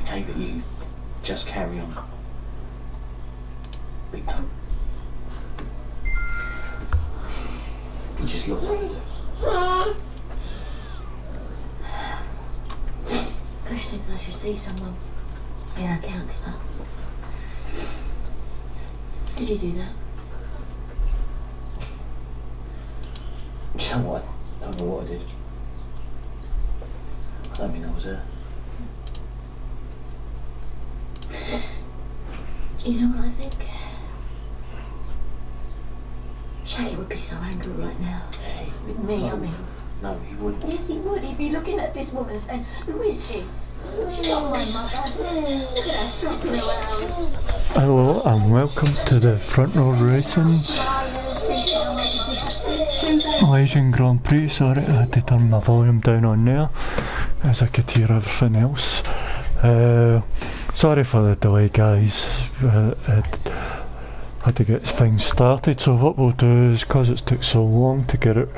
Okay, but you just carry on. Big no. You just look like it. Push thinks I should see someone. Yeah, a counsellor. Did you do that? Do you know what? I don't know what I did. I don't mean I was there. You know what I think? Shaggy would be so angry right now. Hey, With me, no, I mean. No, he wouldn't. Yes, he would. He'd be looking at this woman saying, who is she? She's not my mother. Look at her flopping around. Hello and welcome to the Front Row Racing Malaysian Grand Prix. Sorry, I had to turn my volume down on there as I could hear everything else. Sorry for the delay, guys. Had to get things started, so what we'll do is, because it's took so long to get it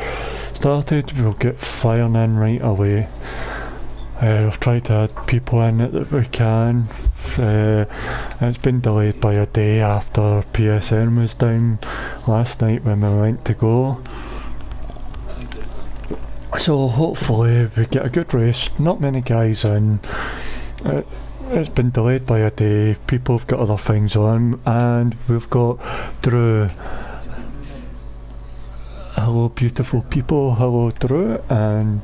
started, we'll get firing in right away. We've tried to add people in it that we can. It's been delayed by a day after PSN was down last night when we went to go. So hopefully we get a good race. Not many guys in. It's been delayed by a day. People have got other things on, and we've got Drew. Hello, beautiful people. Hello, Drew, and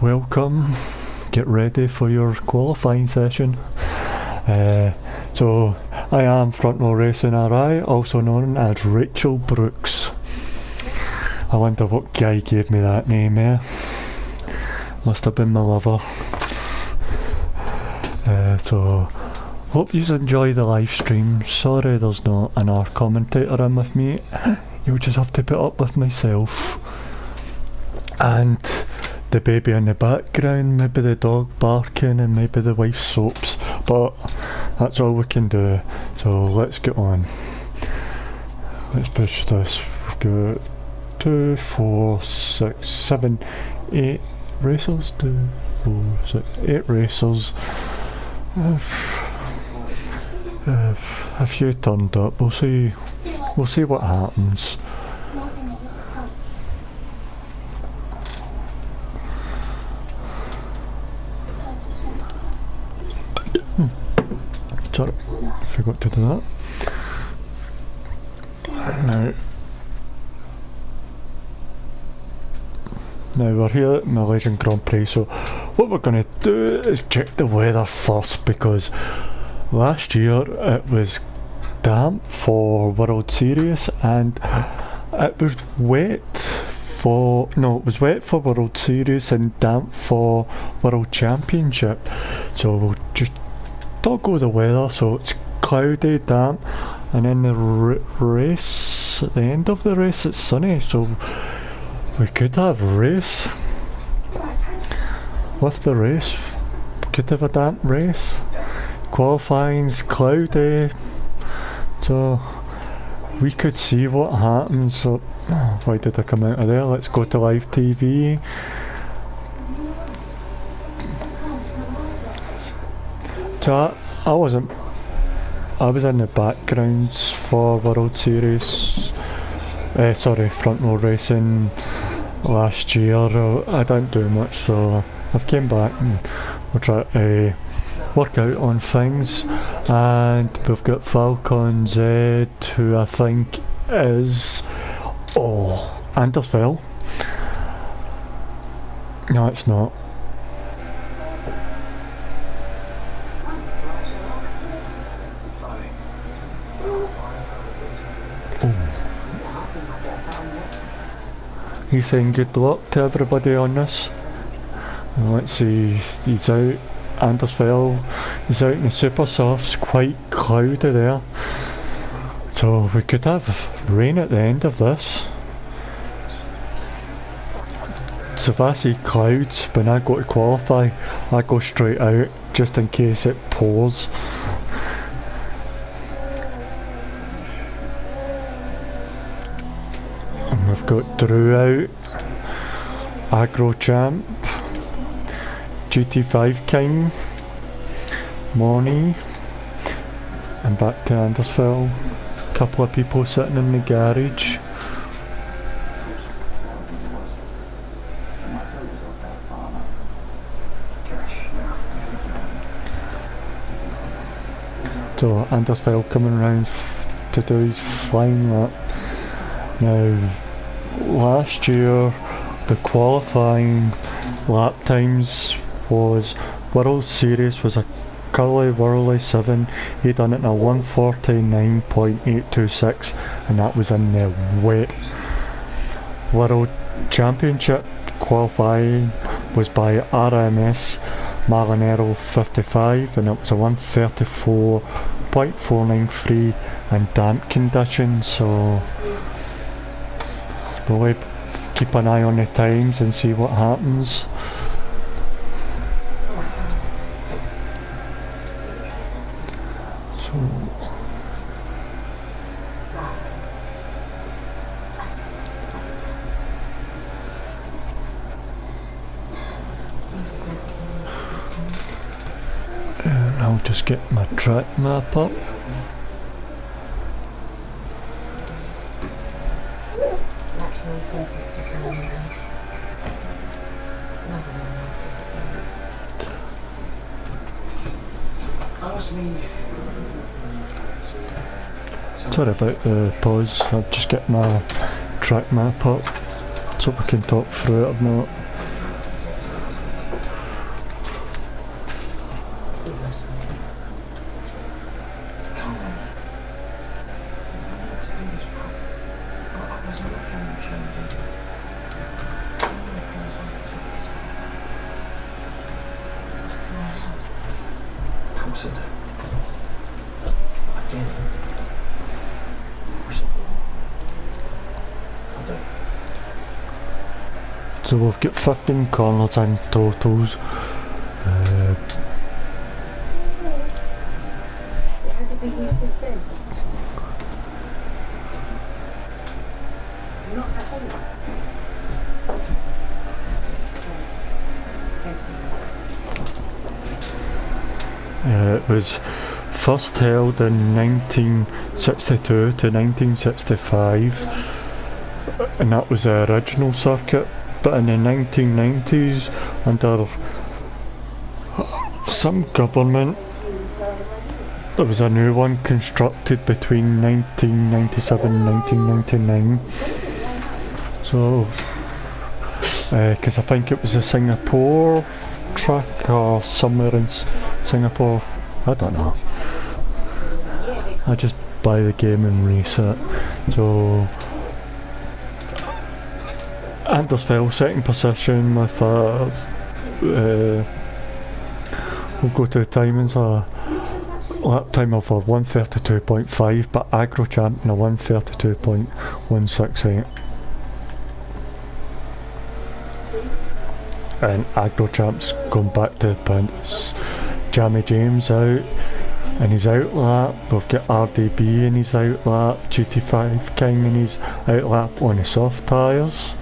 welcome. Get ready for your qualifying session. So I am Front Row Racing RI, also known as Rachel Brooks. I wonder what guy gave me that name here. Must have been my lover. So hope you enjoy the live stream. Sorry there's not another commentator in with me. You'll just have to put up with myself and the baby in the background, maybe the dog barking and maybe the wife's soaps, but that's all we can do. So let's get on. Let's push this. We've got 2, 4, 6, 7, 8 racers. 2, 4, 6, 8 racers. A few turned up. We'll see what happens. Sorry, forgot to do that. Now we're here at Malaysian Grand Prix, so what we're going to do is check the weather first, because last year it was damp for World Series and it was wet for World Series and damp for World Championship. So we'll just toggle the weather so it's cloudy, damp, and then the race, at the end of the race it's sunny, so we could have a race. With the race, we could have a damp race. Qualifying's cloudy, so we could see what happens. So, why did I come out of there? Let's go to live TV. So I was in the backgrounds for World Series. Front Row Racing last year. I didn't do much, so I've came back and we'll try to work out on things. And we've got Falcon Z, who I think is Andersville. No, it's not. He's saying good luck to everybody on this. Let's see, he's out. Andersville, he's out in the super softs, quite cloudy there. So we could have rain at the end of this. So if I see clouds when I go to qualify, I go straight out just in case it pours. And we've got Drew out, Agro Champ, GT5 King, Morny. And back to Andersville. Couple of people sitting in the garage. So Andersville coming around to do his flying lap. Now, last year the qualifying lap times was World Series was a Curly Whirly 7. He done it in a 149.826, and that was in the wet. World Championship qualifying was by RMS Malinero 55, and it was a 134.493 in damp conditions. So we'll keep an eye on the times and see what happens. I'll just get my track map up. Sorry about the pause, I'll just get my track map up so we can talk through it or not. So we've got 15 corners in totals. It was first held in 1962 to 1965, and that was the original circuit. But in the 1990s, under some government, there was a new one constructed between 1997 and 1999. So, because I think it was a Singapore track or somewhere in Singapore, I don't know. I just buy the game and race it. So Andersville second position with we'll go to the timings, a lap time of a 132.5, but Agro Champ in a 132.168. And Agro Champ's gone back to the points. Jamie James out in his out lap. We've got RDB in his out lap, GT5 King in his out lap on the soft tyres.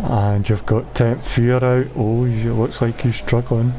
And you've got Temp Fear out. Oh, it looks like he's struggling.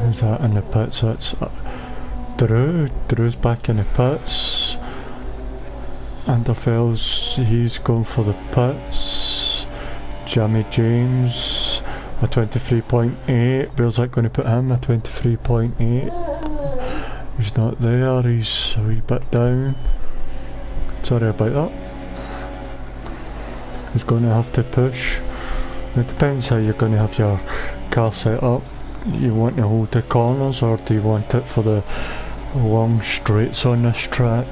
Who's that in the pits? That's Drew. Drew's back in the pits. Anderfell's, he's going for the pits. Jamie James, a 23.8. Where's that going to put him? A 23.8. He's not there, he's a wee bit down. Sorry about that. He's going to have to push. It depends how you're going to have your car set up. you want to hold the corners, or do you want it for the long straights on this track?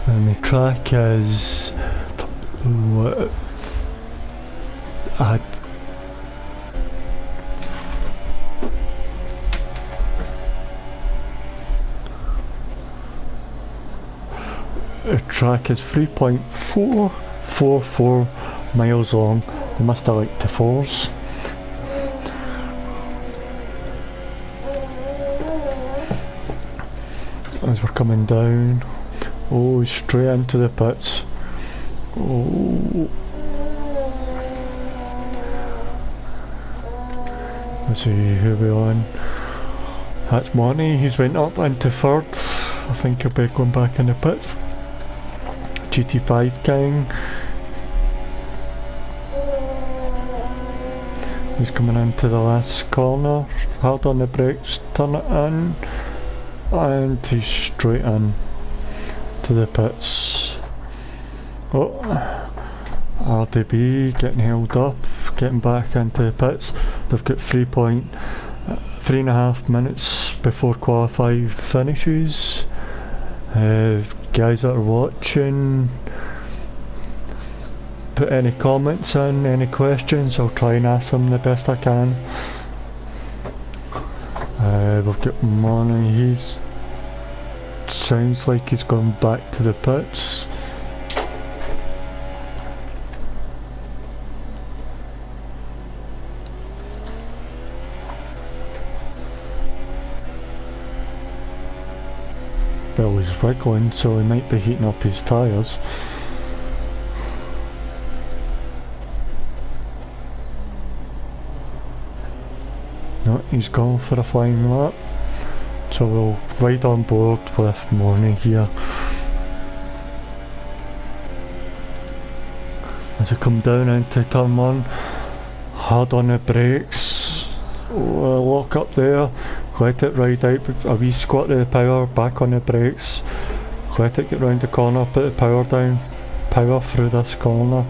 And the track is the track is 3.444 miles long. They must have like the fours. As we're coming down, oh, straight into the pits. Oh, let's see who we're on. That's Monty. He's went up into third. I think he'll be going back in the pits. GT5 King. He's coming into the last corner. Hard on the brakes, turn it in, and he's straight in to the pits. Oh, RDB getting held up, getting back into the pits. They've got 3.5 minutes before qualifying finishes. Guys that are watching, put any comments in, any questions, I'll try and ask them the best I can. We've got Money, he's sounds like he's gone back to the pits. Well, he's wiggling, so he might be heating up his tyres. No, he's gone for a flying lap. So we'll ride on board with Morning here. As we come down into turn 1, hard on the brakes. Lock up there. Let it ride out, a wee squat of the power, back on the brakes. Let it get round the corner, put the power down, power through this corner.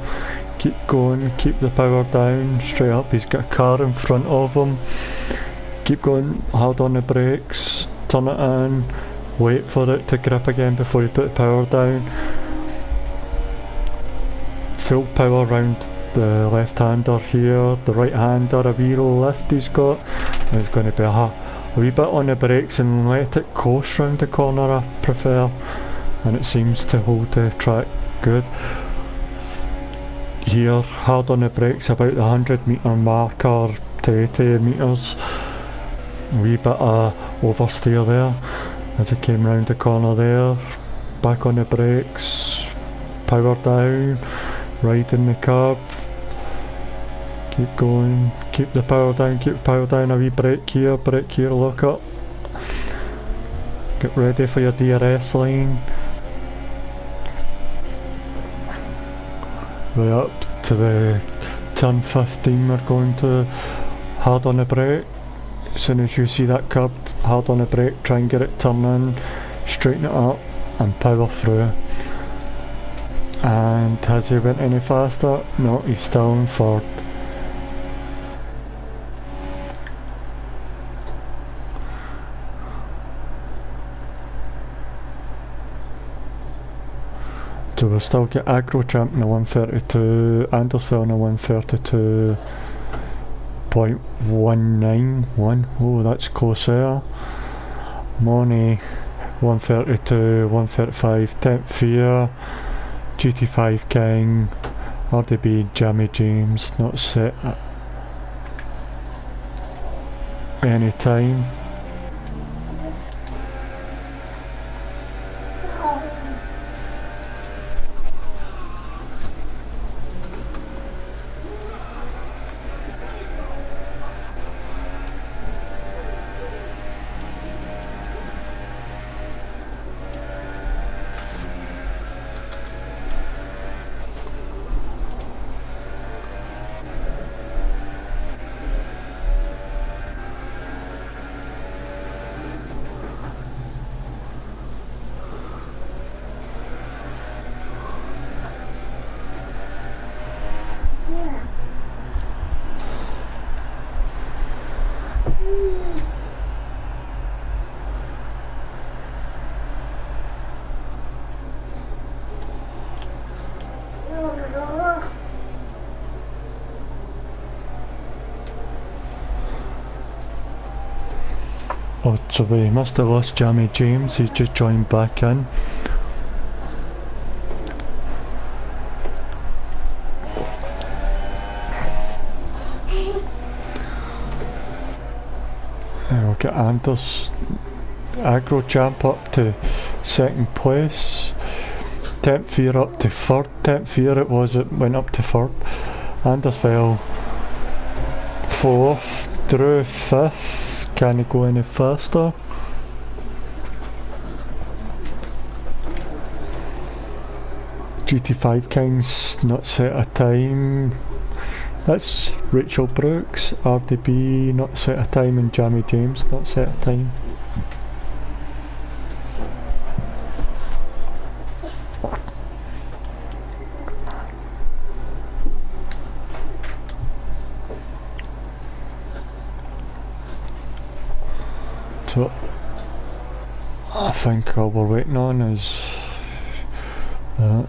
Keep going, keep the power down, straight up. He's got a car in front of him. Keep going, hard on the brakes, turn it in, wait for it to grip again before you put the power down. Full power round the left hander here, the right hander, a wee lift he's got. There's going to be a wee bit on the brakes and let it coast round the corner, I prefer, and it seems to hold the track good. Here, hard on the brakes, about the 100 metre marker to 80 metres. A wee bit of oversteer there as it came round the corner there. Back on the brakes, power down, riding the curb. Keep going, keep the power down, a wee brake here, lock up. Get ready for your DRS line. Right up to the turn 15 we're going to. Hard on the brake. As soon as you see that curb, hard on the brake, try and get it turning, straighten it up and power through. And has he went any faster? No, he's still in third. So we'll still get Agro Champ in the 132, Andersville in the 132.191. Oh, that's close there. Money 132, 135, 10th Fear, GT5 King, RDB, Jammy James, not set at any time. Oh, so we must have lost Jamie James, he's just joined back in. And we'll get Anders Agro Champ up to second place. Temp Fear up to third. Temp Fear it was, it went up to third. Anders fell fourth. Drew fifth. Can he go any faster? GT5 King's not set a time. That's Rachel Brooks. RDB not set a time, and Jamie James not set a time. So I think all we're waiting on is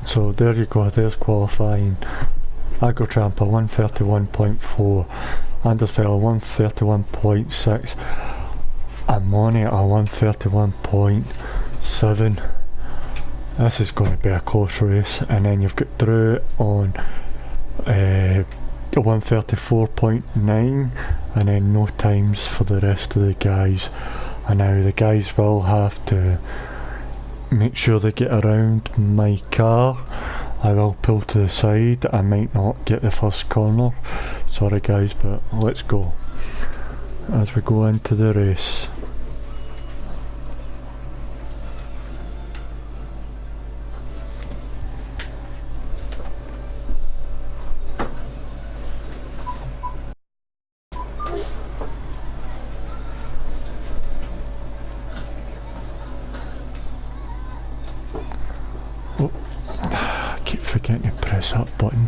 so there you go, there's qualifying. Agro Tramper 131.4, Anders Fella 131.6, and Money at 131.7. This is going to be a close race. And then you've got Drew on 134.9, and then no times for the rest of the guys. And now the guys will have to make sure they get around my car. I will pull to the side. I might not get the first corner, sorry guys, but let's go as we go into the race. Oh, I keep forgetting to press that button.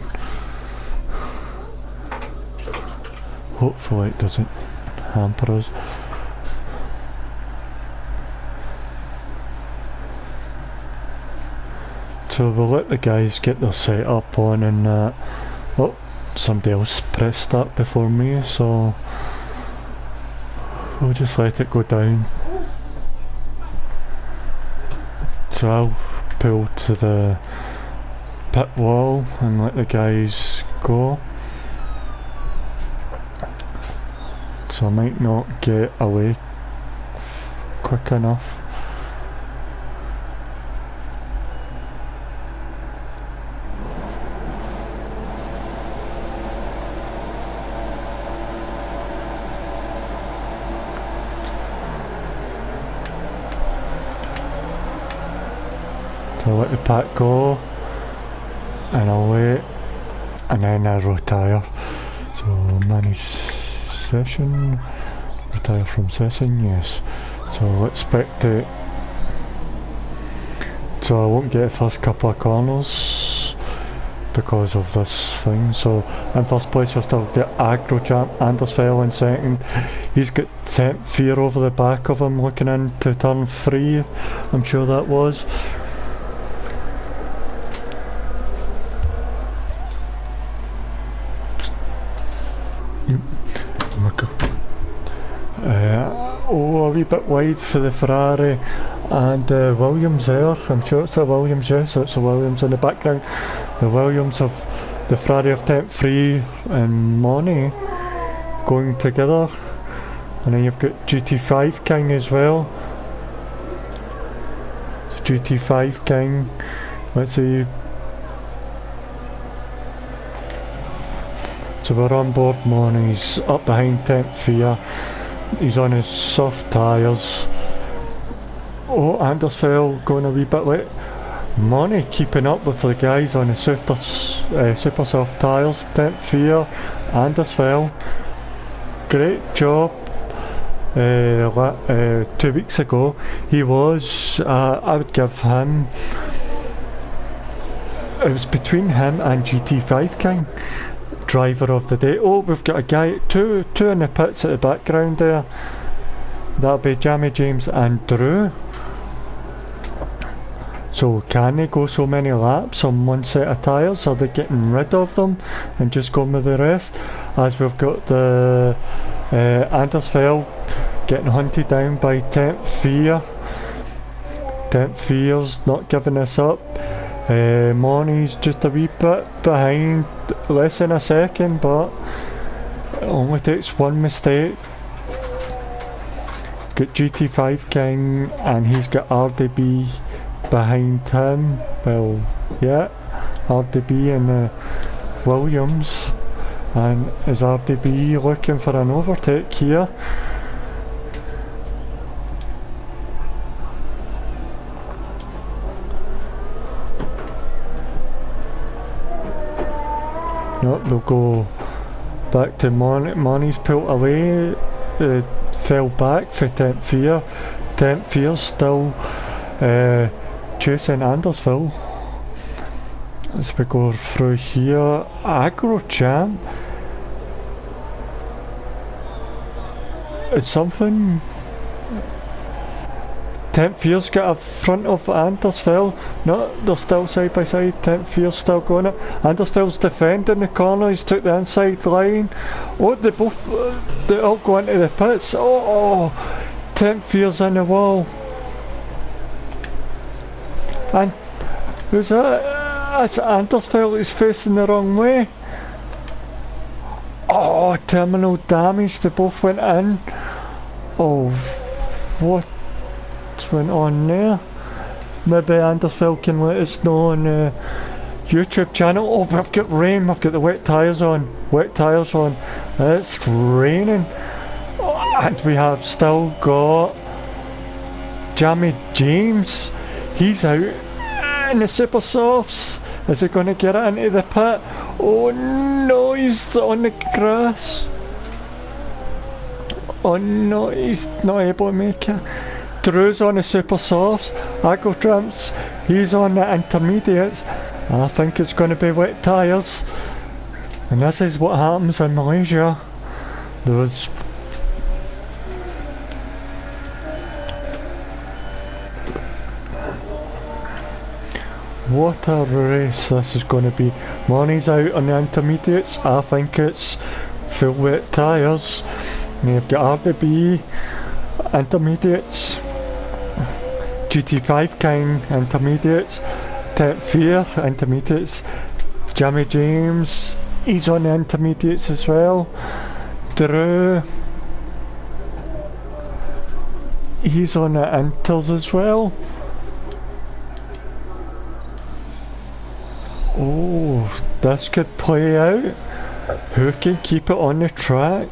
Hopefully it doesn't hamper us. So we'll let the guys get their setup on, and oh, somebody else pressed that before me, so we'll just let it go down. So I'll pull to the pit wall and let the guys go. So I might not get away quick enough. So I'll let the pack go, and I'll wait, and then I retire. So manage session, retire from session, yes. So let's spectate. So I won't get the first couple of corners because of this thing. So in first place you'll still get Aggro Champ, Anders Fell in second. He's got Temp Fear over the back of him looking into turn 3, I'm sure that was. Oh, a wee bit wide for the Ferrari, and Williams there. I'm sure it's a Williams, yes, it's a Williams in the background. The Williams of the Ferrari of Temp 3 and Money going together, and then you've got GT5 King as well. GT5 King, let's see. So we're on board Money's up behind Temp Fear. He's on his soft tyres. Oh, Anders Fell going a wee bit late. Money keeping up with the guys on his super soft tyres. Temp Fear, Anders Fell. Great job. 2 weeks ago he was, I would give him, it was between him and GT5 King, driver of the day. Oh, we've got a guy, two in the pits at the background there. That'll be Jamie James and Drew. So can they go so many laps on one set of tyres? Are they getting rid of them and just going with the rest? As we've got the Andersfeld getting hunted down by Tenth Fear. Tenth Fear's not giving us up. Monty's just a wee bit behind, less than a second, but it only takes one mistake. Got GT5 King and he's got RDB behind him. Well, yeah, RDB and Williams. And is RDB looking for an overtake here? No, they'll go back to Money's pulled away. Fell back for Tenth Fear. Tenth Fear still chasing Andersville. As we go through here, Agro Champ. It's something. Tenth Fear's got a front of Andersville. No, they're still side by side. Tenth Fear's still going it. Andersville's defending the corner. He's took the inside line. Oh, they both, they all go into the pits. Oh, Tenth Fear's in the wall. And who's that? That's Andersville. He's facing the wrong way. Oh, terminal damage. They both went in. Oh, what went on there? Maybe Andersville can let us know on the YouTube channel. Oh, we've got rain. We've got the wet tyres on. Wet tyres on. It's raining. Oh, and we have still got Jamie James. He's out in the super softs. Is he going to get it into the pit? Oh no, he's on the grass. Oh no, he's not able to make it. Drew's on the super softs. Agro Tramps, he's on the intermediates. I think it's going to be wet tyres. And this is what happens in Malaysia. Those what a race this is going to be. Money's out on the intermediates. I think it's full wet tyres. You've got RDB intermediates, GT5 King intermediates, Tenth Fear intermediates, Jamie James, he's on the intermediates as well. Drew, he's on the inters as well. Oh, this could play out. Who can keep it on the track?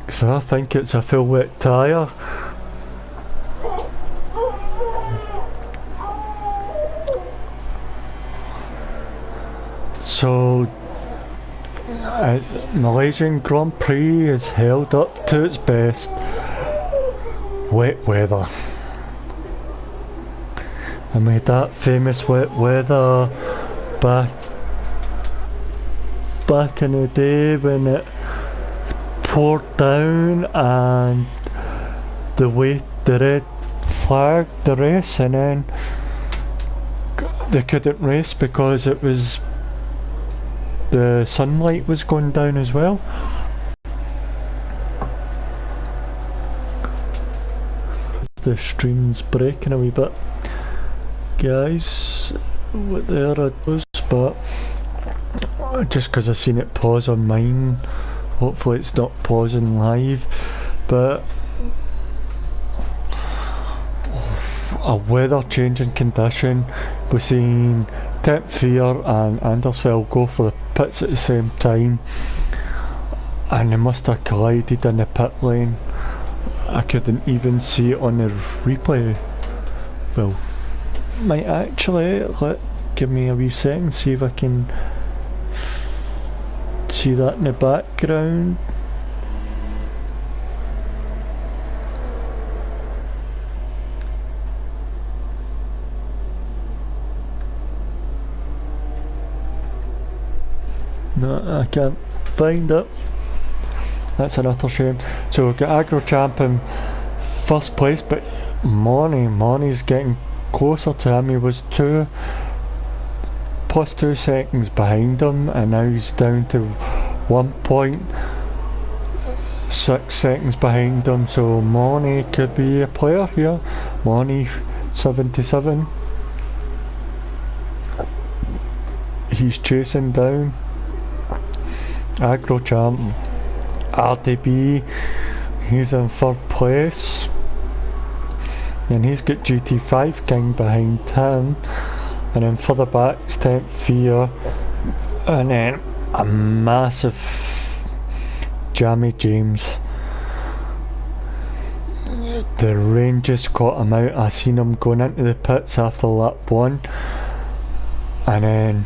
So I think it's a full wet tyre. So Malaysian Grand Prix is held up to its best. Wet weather. I made that famous wet weather back in the day when it poured down and the red flagged the race, and then they couldn't race because it was the sunlight was going down as well. The stream's breaking a wee bit, guys, what there it was, but just because I seen it pause on mine, hopefully it's not pausing live. But a weather changing condition, we're seeing Tenth Fear and Andersville go for the pits at the same time, and they must have collided in the pit lane. I couldn't even see it on the replay. Well, might actually give me a wee second, see if I can see that in the background. No, I can't find it. That's another shame. So we've got Agro Champ in first place, but Money's getting closer to him. He was plus 2 seconds behind him, and now he's down to 1.6 seconds behind him. So Money could be a player here. Money 77. He's chasing down Agro Champ. RDB, he's in third place. And he's got GT5 King behind him. And then further back is Temp Fear. And then a massive Jammy James. The rain just caught him out. I seen him going into the pits after lap 1. And then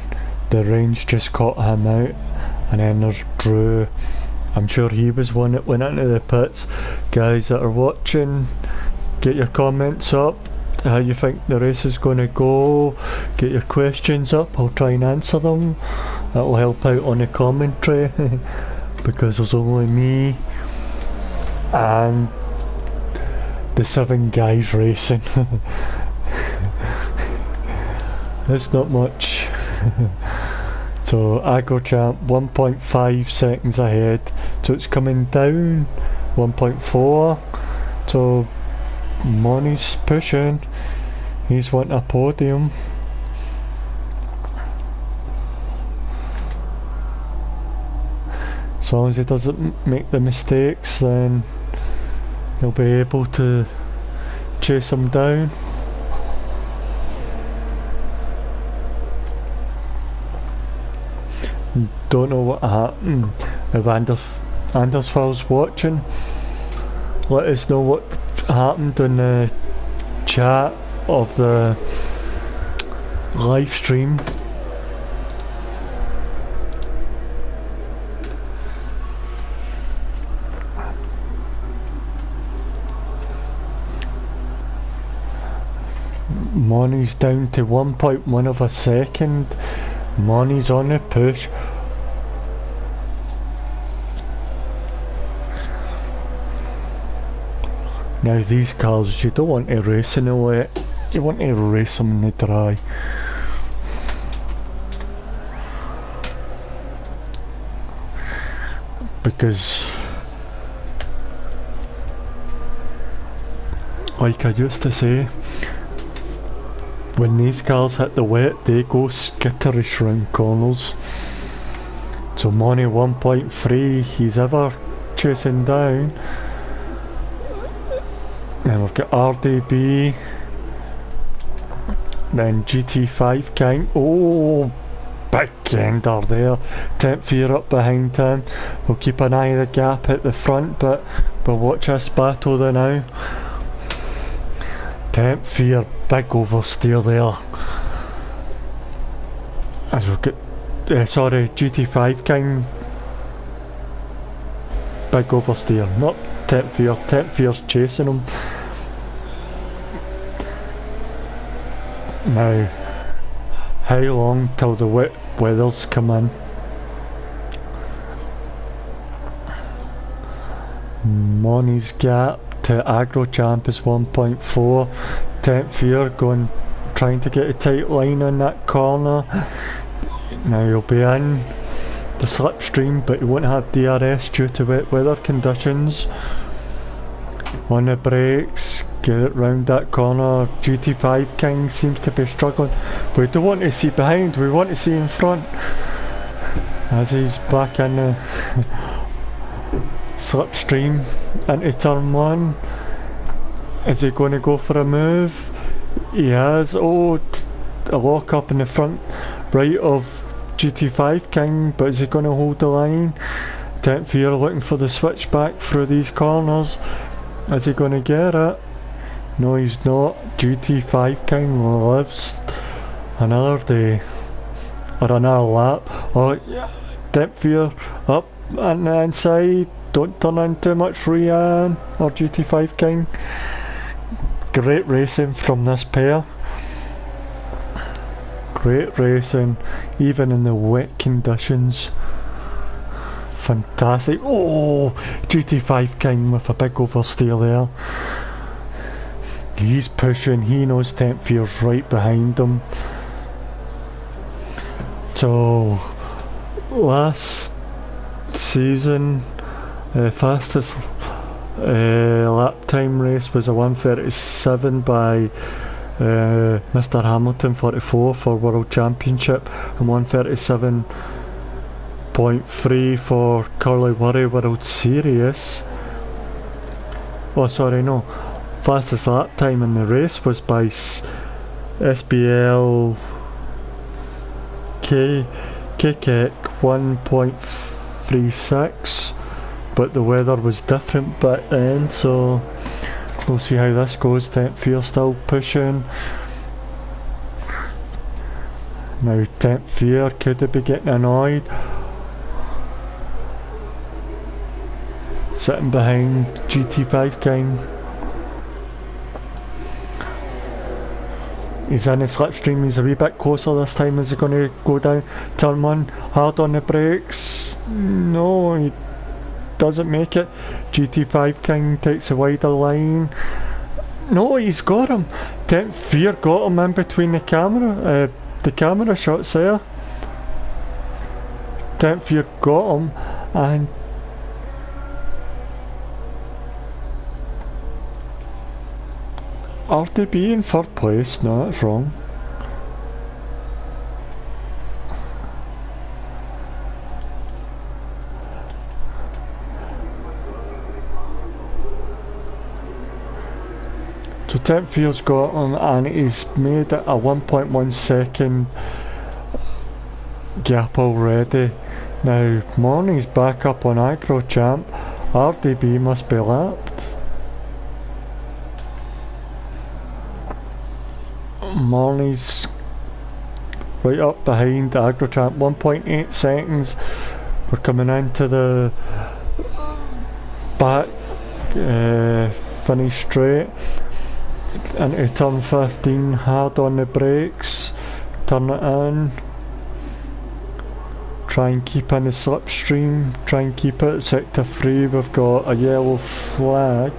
the range just caught him out. And then there's Drew. I'm sure he was one that went into the pits. Guys that are watching, get your comments up. How you think the race is going to go. Get your questions up. I'll try and answer them. That will help out on the commentary. Because there's only me and the 7 guys racing. That's not much. So Agro Champ 1.5 seconds ahead, so it's coming down 1.4. So Money's pushing, he's wanting a podium. As long as he doesn't make the mistakes, then he'll be able to chase him down. Don't know what happened. If Andersfall's watching, let us know what happened in the chat of the live stream. Money's down to 1.1 of a second. Money's on the push. Now these cars, you don't want to race in the wet, you want to race them in the dry. Because, like I used to say, when these cars hit the wet, they go skitterish round corners. So Money 1.3, he's ever chasing down. Then we've got RDB, then GT5 King. Oh, big ender there. Temp Fear up behind him. We'll keep an eye on the gap at the front, but we'll watch this battle there now. Temp Fear, big oversteer there. As we've got, GT5 King, big oversteer, not Temp Fear. Temp Fear's chasing him. Now, how long till the wet weathers come in? Money's gap to Agro Champ is 1.4. Temp Fear trying to get a tight line on that corner. Now he'll be in the slipstream, but he won't have DRS due to wet weather conditions. On the brakes, get it round that corner. GT5 King seems to be struggling. We don't want to see behind, we want to see in front. As he's back in the slipstream into turn 1. Is he going to go for a move? He has. Oh, a lock up in the front right of GT5 King, but is he going to hold the line? Temp Fear looking for the switchback through these corners. Is he going to get it? No, he's not. GT5 King lives another day, or another lap. Oh, yeah. Temp Fear up on the inside. Don't turn in too much, Rian or GT5 King. Great racing from this pair. Great racing, even in the wet conditions. Fantastic. Oh, GT5 King with a big oversteer there. He's pushing, he knows 10th Fear's right behind him. So, last season, fastest lap time race was a 1:37 by Mr. Hamilton 44 for World Championship, and 1:37.3 for Curly Worry World Series. Oh, sorry, no. Fastest lap time in the race was by SBL Kekek 1.36, but the weather was different back then, so we'll see how this goes. 10th Fear still pushing. Now 10th Fear, could it be getting annoyed? Sitting behind GT5 King. He's in the slipstream, he's a wee bit closer this time. Is he going to go down? Turn 1, hard on the brakes. No, he doesn't make it. GT5 King takes a wider line. No, he's got him. 10th Fear got him in between the camera shots there. 10th Fear got him, and RDB in 3rd place. No, that's wrong. So 10th Fear's got him, and he's made it a 1.1 second gap already. Now Morning's back up on Agro Champ. RDB must be lapped. Morney's right up behind AgroChamp, 1.8 seconds. We're coming into the back finish straight into turn 15, hard on the brakes, turn it in, try and keep in the slipstream, try and keep it. Sector 3, we've got a yellow flag.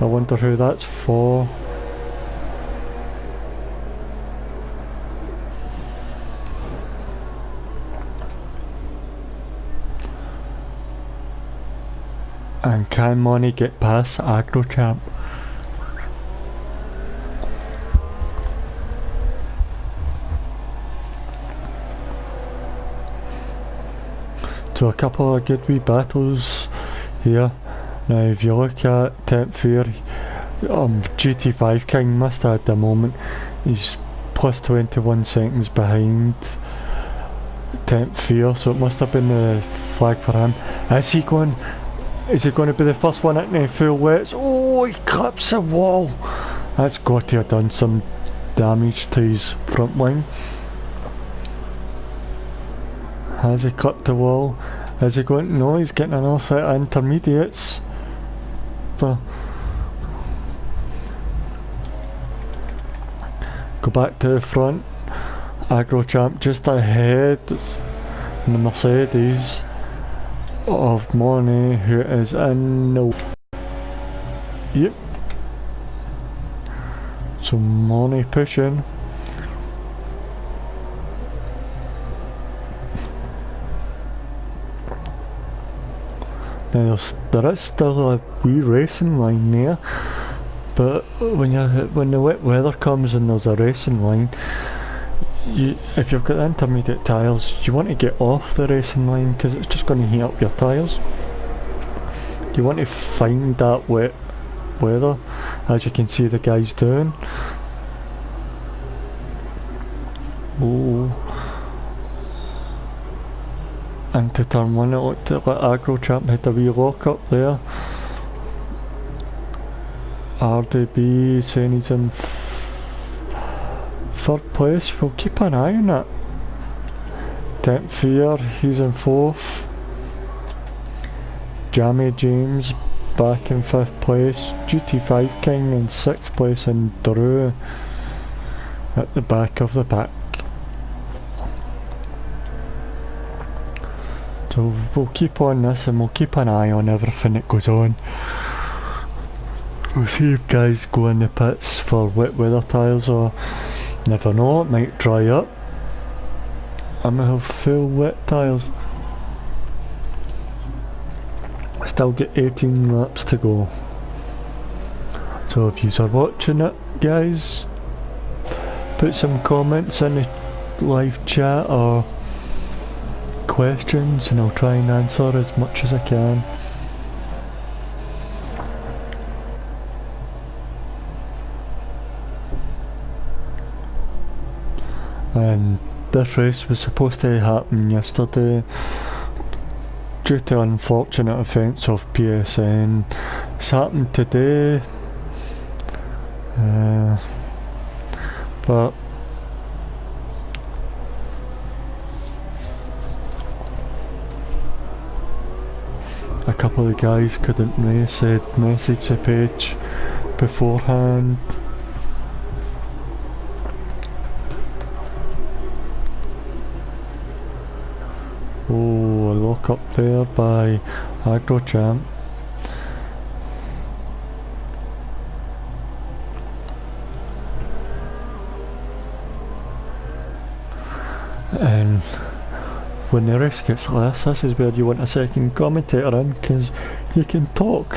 I wonder who that's for. And can Money get past AgroChamp? So a couple of good wee battles here. Now if you look at 10th Fear, GT5 King must have had the moment. He's plus 21 seconds behind 10th Fear, so it must have been the flag for him. Is he going to be the first one at the full wets? Oh, he clips the wall. That's got to have done some damage to his front wing. Has he clipped the wall? Is he going? No, he's getting another set of intermediates. So, go back to the front. AgroChamp just ahead in the Mercedes of Morney, who is in the... Yep. So Morney pushing. Now there is still a wee racing line there, but when the wet weather comes and there's a racing line, if you've got the intermediate tyres, you want to get off the racing line because it's just going to heat up your tyres. You want to find that wet weather, as you can see the guys doing. Oh. Into turn 1, it looked like AgroChamp had a wee lock up there. RDB saying he's in 3rd place. We'll keep an eye on it. 10th Fear, he's in 4th. Jamie James back in 5th place. GT5 King in 6th place, and Drew at the back of the pack. So So we'll keep on this and we'll keep an eye on everything that goes on. We'll see if guys go in the pits for wet weather tyres, or never know, it might dry up. I might have full wet tyres. I still get 18 laps to go. So if you are watching it, guys, put some comments in the live chat or questions and I'll try and answer as much as I can. And this race was supposed to happen yesterday. Due to unfortunate events of PSN, it's happened today. But a couple of guys couldn't race, they'd messaged the page beforehand. Oh, a lock up there by Agrochamp. And when the race gets like this is where you want a second commentator in, because you can talk.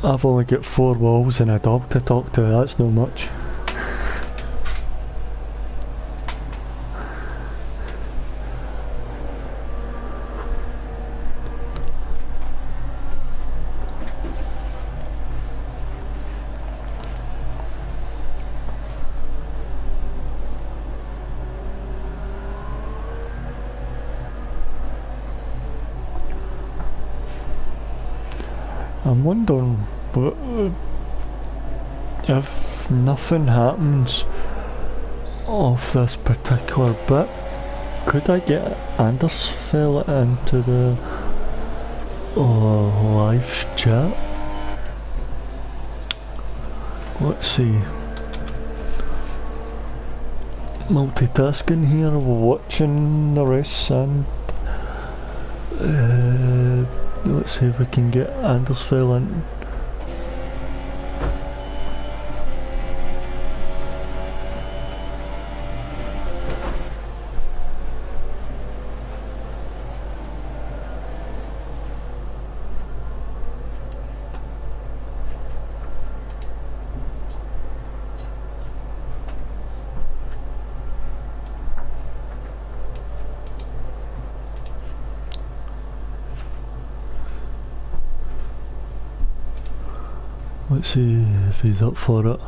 I've only got 4 walls and a dog to talk to, that's not much. I'm wondering if nothing happens of this particular bit, could I get Andersfeld into the live chat? Let's see. Multitasking here, watching the race, and let's see if we can get Andersfeld in. Let's see if he's up for it.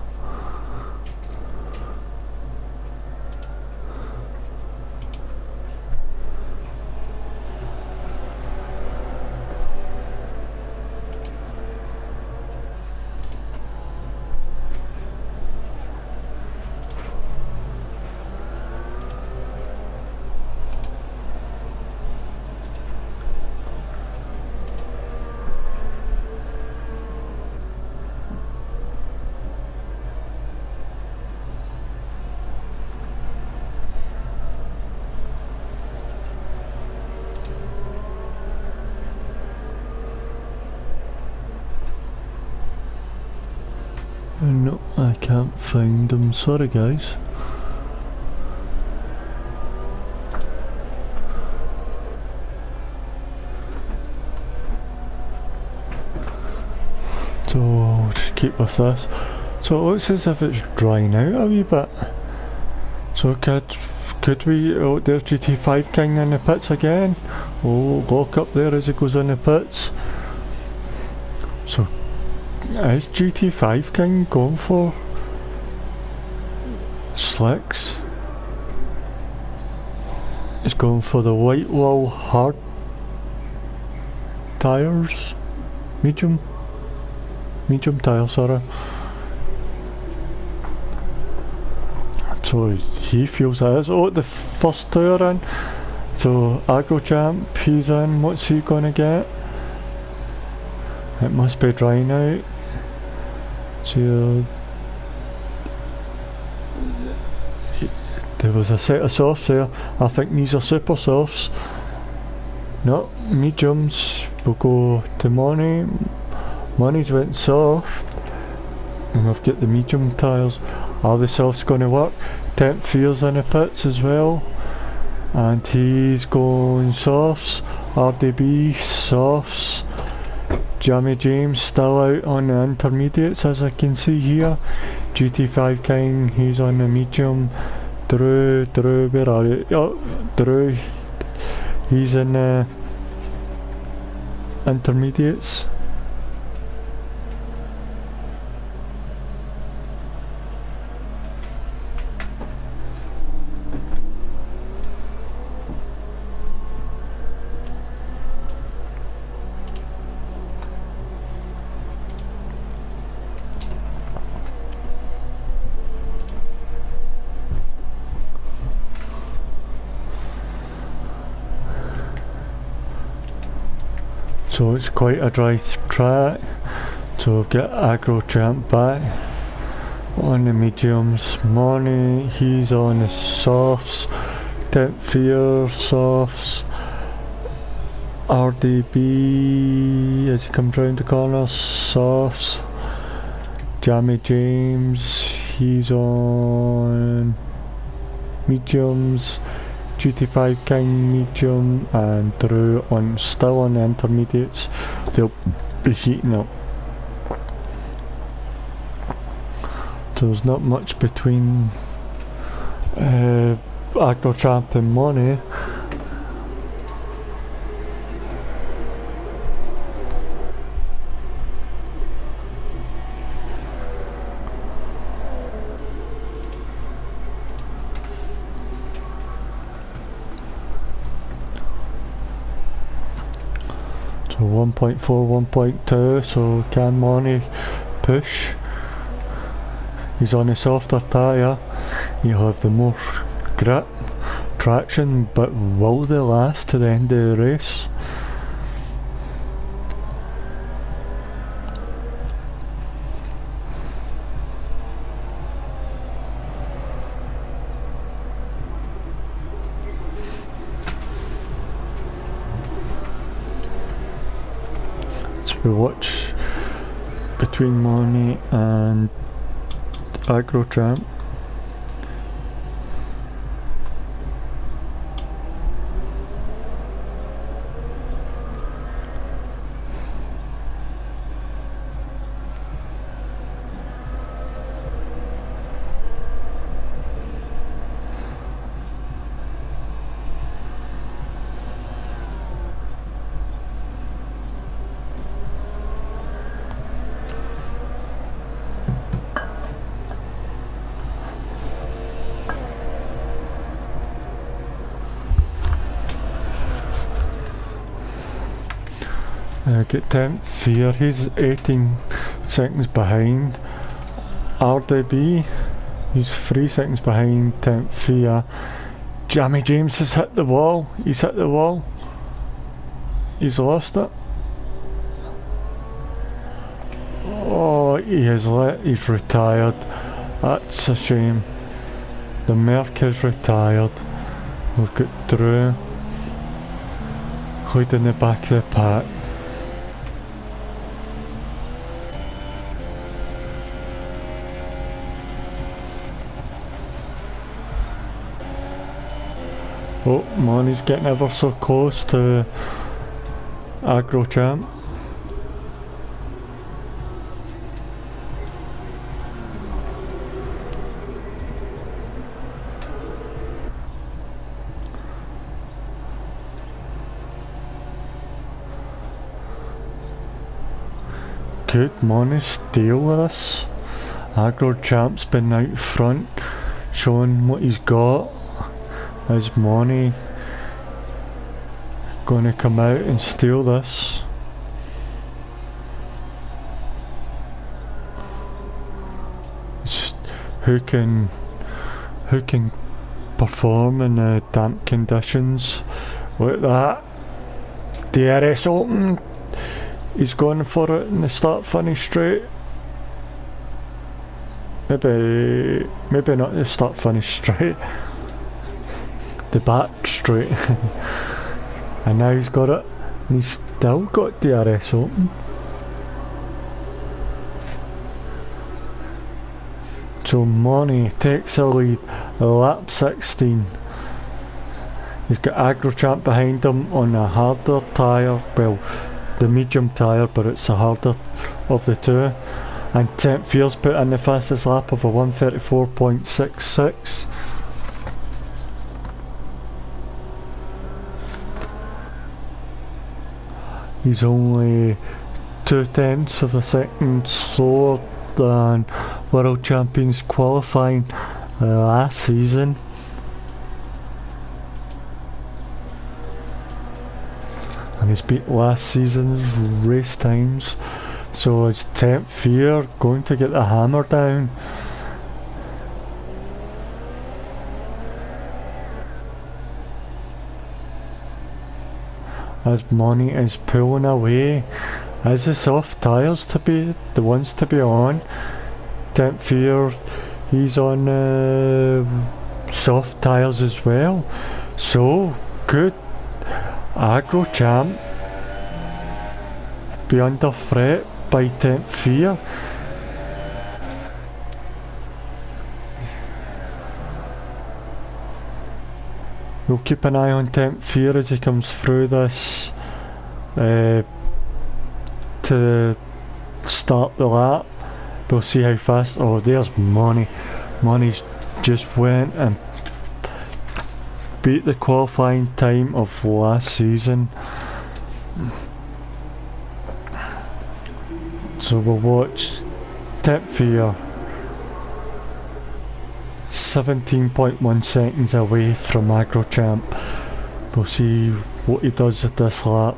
No, I can't find him, sorry guys. So I'll just keep with this. So it looks as if it's drying out a wee bit. So could we, oh there's GT5 King in the pits again. Oh, lock up there as he goes in the pits. So is GT5 King going for slicks? He's going for the white wall hard tyres, medium tyre, sorry. So he feels that is. Oh, the first tyre in. So Agrochamp, he's in. What's he gonna get? It must be drying out. So there was a set of softs there. I think these are super softs. No, mediums. We'll go to Money. Money's went soft. And we've got the medium tyres. Are the softs going to work? Temp Fear's in the pits as well. And he's going softs. RDB, softs. Jamie James still out on the intermediates as I can see here. GT5 King, he's on the medium. Drew, where are you? Oh, Drew, he's in the intermediates. So it's quite a dry track. So we've got Aggro Champ back on the mediums. Money, he's on the softs. Temp Fear, softs. RDB as he comes round the corner, softs. Jamie James, he's on mediums. GT5 King medium, and Drew on still on the intermediates. They'll be heating up. So there's not much between Agro Champ and Money. So 1.4, 1.2, so can Money push? He's on a softer tyre, he'll have the more grip, traction, but will they last to the end of the race? We watch between Money and Aggro Champ. Get Temp Fear, he's 18 seconds behind. RDB, he's 3 seconds behind Temp Fear. Jamie James has hit the wall, he's hit the wall. He's lost it. Oh, he's retired. That's a shame. The Merc is retired. We've got Drew holding the back of the pack. Oh, Money's getting ever so close to Aggro Champ. Good, Money steal with us. Aggro Champ's been out front, showing what he's got. Is Money gonna come out and steal this? Who can perform in the damp conditions? Look at that. DRS open. He's going for it in the start finish straight. Maybe not the start finish straight. The back straight. And now he's got it, and he's still got DRS open. So Money takes a lead, lap 16. He's got Agrochamp behind him on a harder tyre, well, the medium tyre, but it's the harder of the two. And 10th Fear's put in the fastest lap of a 1:34.66. He's only 0.2 of a second slower than World Champions qualifying last season. And he's beat last season's race times. So is 10th Fear going to get the hammer down? As Money is pulling away, as the soft tyres to be the ones to be on. 10th Fear, he's on soft tyres as well. So good. Agrochamp be under threat by 10th Fear. We'll keep an eye on 10th Fear as he comes through this to start the lap. We'll see how fast. Oh, there's Money. Money's just went and beat the qualifying time of last season. So we'll watch 10th Fear 17.1 seconds away from Agrochamp. We'll see what he does at this lap.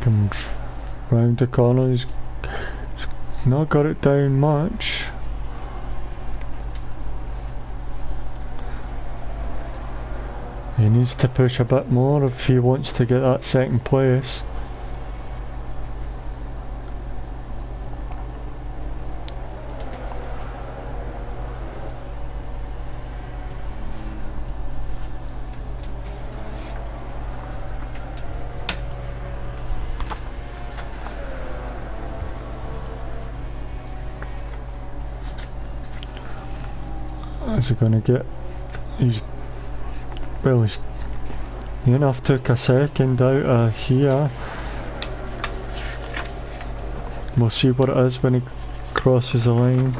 Comes round the corner, he's not got it down much. He needs to push a bit more if he wants to get that second place. Is he gonna get? He's enough took a second out of here. We'll see what it is when he crosses the line.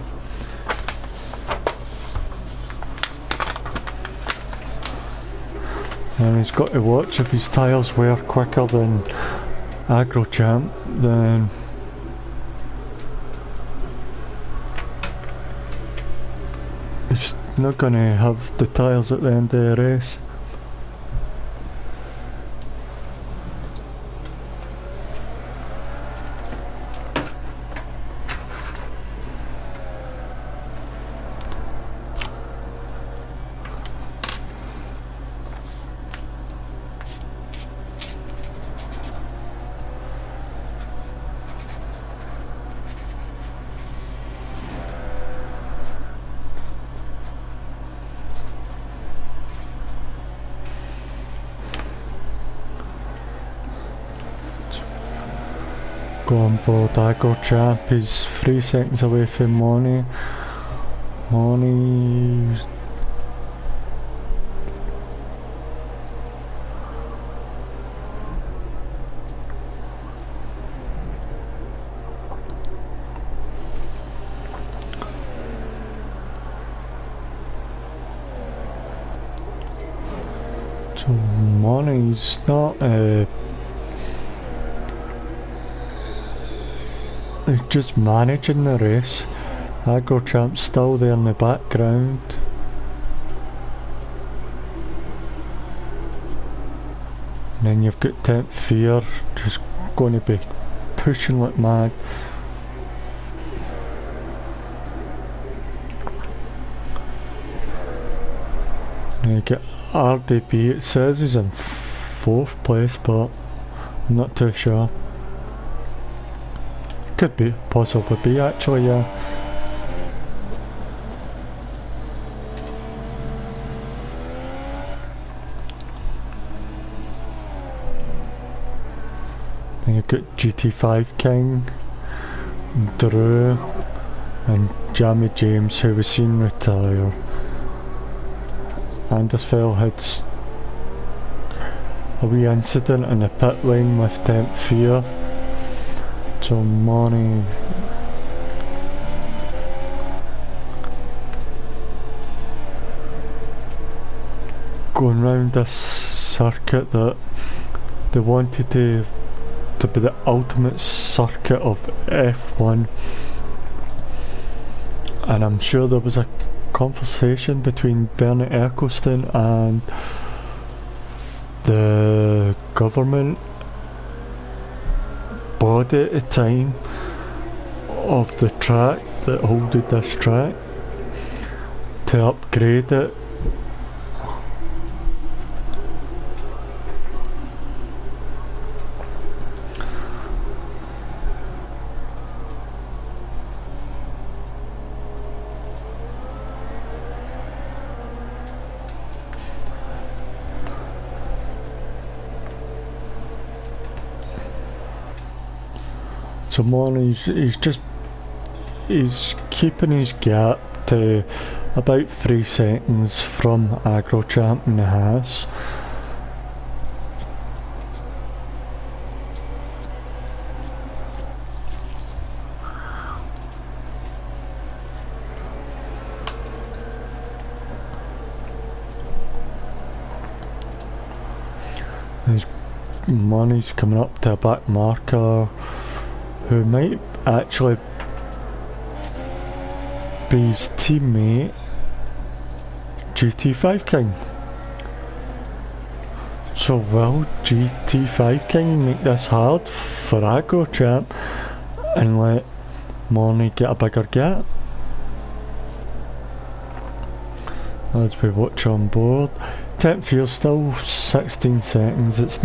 And he's got to watch if his tyres wear quicker than Agrochamp, then he's not going to have the tyres at the end of the race. Go on board Agrochamp, he's 3 seconds away from Money. Money... So Money's not he's just managing the race. Agrochamp's still there in the background. And then you've got 10th Fear just going to be pushing like mad. And you get RDB, it says he's in 4th place, but I'm not too sure. Could be, possibly be actually, yeah. Then you've got GT5 King, Drew, and Jamie James, who was seen retire. And this fella had a wee incident in the pit lane with Temp Fear. So money. Going round this circuit that they wanted to be the ultimate circuit of F1, and I'm sure there was a conversation between Bernie Ecclestone and the government body at the time of the track that holded this track to upgrade it. So he's keeping his gap to about 3 seconds from Agro Champ in the Haas. His money's coming up to a back marker who might actually be his teammate, GT5 King. So will GT5 King make this hard for Agro Champ and let Morney get a bigger gap? As we watch on board, Temp Fear still 16 seconds. It's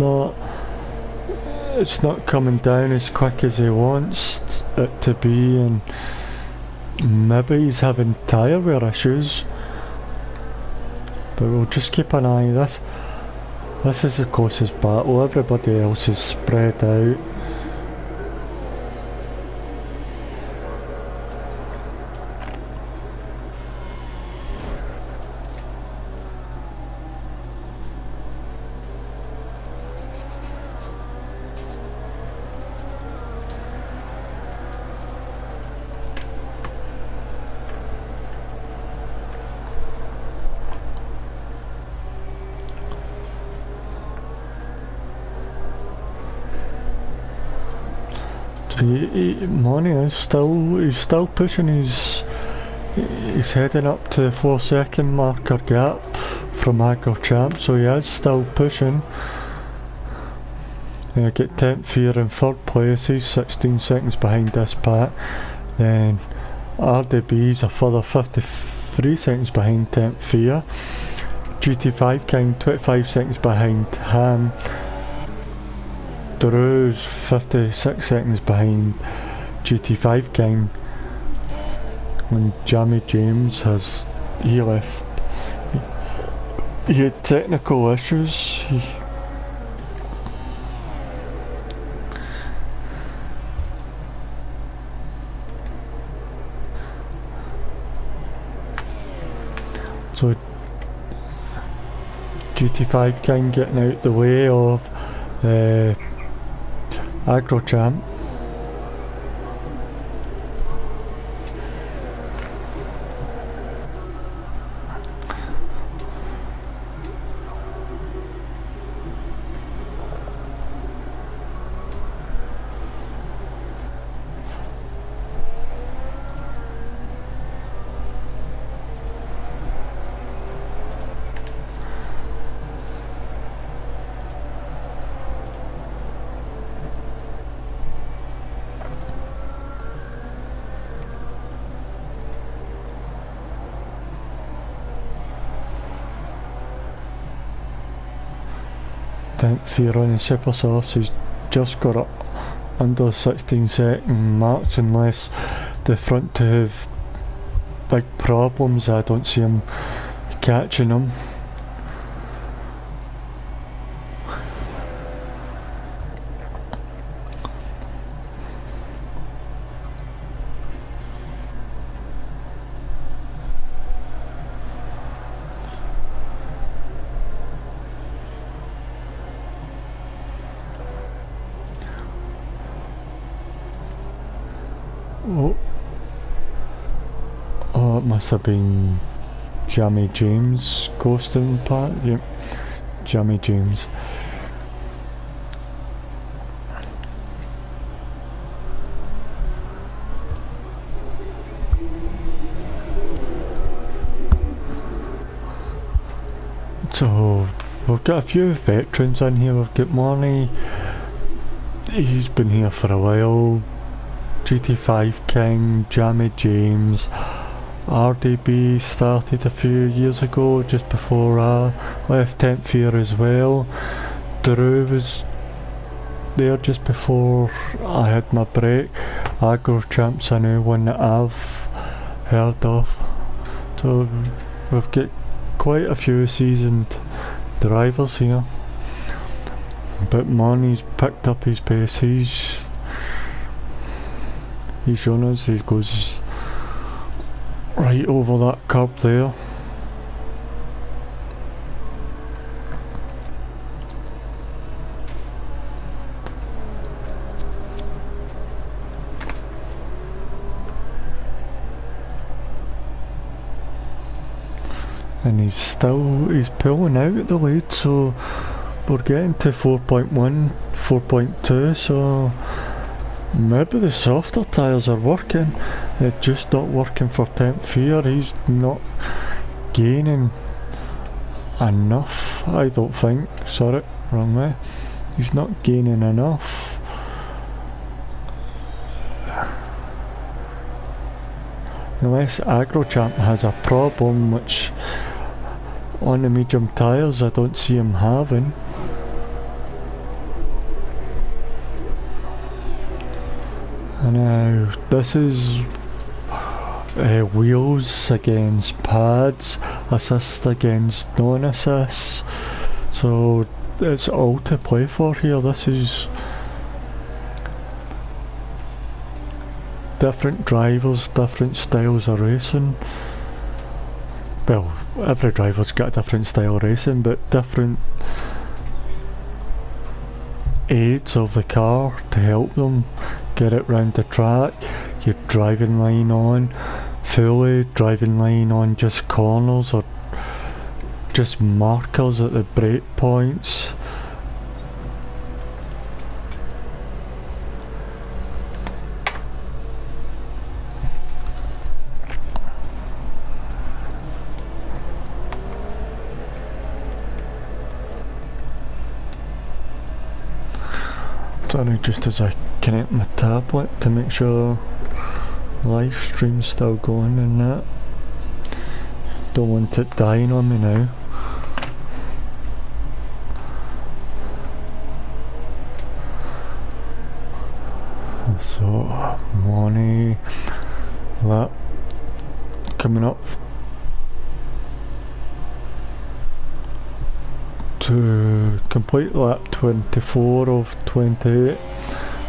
not coming down as quick as he wants it to be, and maybe he's having tyre wear issues, but we'll just keep an eye. This is the closest battle, everybody else is spread out. Money is he's still pushing he's heading up to the 4-second marker gap from Agro Champ, so he is still pushing. And I get Temp Fear in 3rd place, he's 16 seconds behind this pack. Then RDB's a further 53 seconds behind Temp Fear. GT5 King 25 seconds behind him. Drew's 56 seconds behind GT5 King, when Jamie James he left. He had technical issues. So GT5 King getting out the way of Agro Champ. 10th fear on the super softs. He's just got it under 16-second marks. Unless the front to have big problems, I don't see him catching him. Oh, it must have been Jamie James ghosting part. Yep, Jamie James. So we've got a few veterans in here. We've got Marnie, he's been here for a while. GT5 King, Jamie James, RDB started a few years ago, just before I left 10th Fear as well. Drew was there just before I had my break. Agro Champ's a new one that I've heard of. So we've got quite a few seasoned drivers here. But Marnie's picked up his pace. He's shown us, he goes right over that curb there. And he's pulling out the lead, so we're getting to 4.1, 4.2, so maybe the softer tyres are working. They're just not working for 10th Fear. He's not gaining enough, I don't think. Sorry, wrong way. He's not gaining enough. Unless Agrochamp has a problem, which on the medium tyres I don't see him having. And now this is wheels against pads, assist against non-assists, so it's all to play for here. This is different drivers, different styles of racing. Well, every driver's got a different style of racing, but different aids of the car to help them get it round the track. Your driving line on fully, driving line on just corners, or just markers at the brake points. Sorry, just as I connect my tablet to make sure live stream's still going and that. Don't want it dying on me now. So, money, that coming up to complete lap 24 of 28,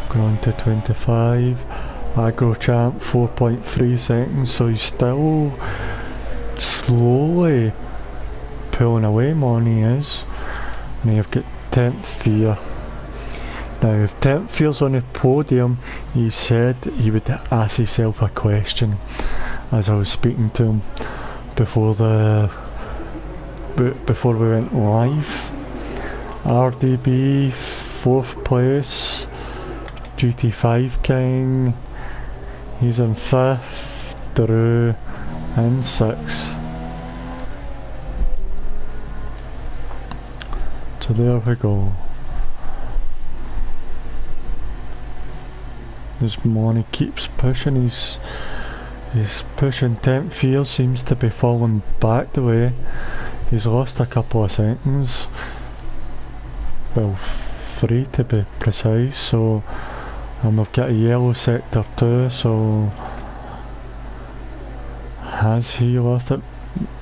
going on to 25. Agrochamp 4.3 seconds, so he's still slowly pulling away, Money is. And you've got 10th Fear. Now if 10th Fear's on the podium, he said he would ask himself a question as I was speaking to him before we went live. RDB 4th place, GT5 King, he's in 5th, Drew in 6th. So there we go. This Money keeps pushing, he's pushing. 10th Fear seems to be falling back the way. He's lost a couple of seconds. well, 3 to be precise, so we've got a yellow sector too, so has he lost it?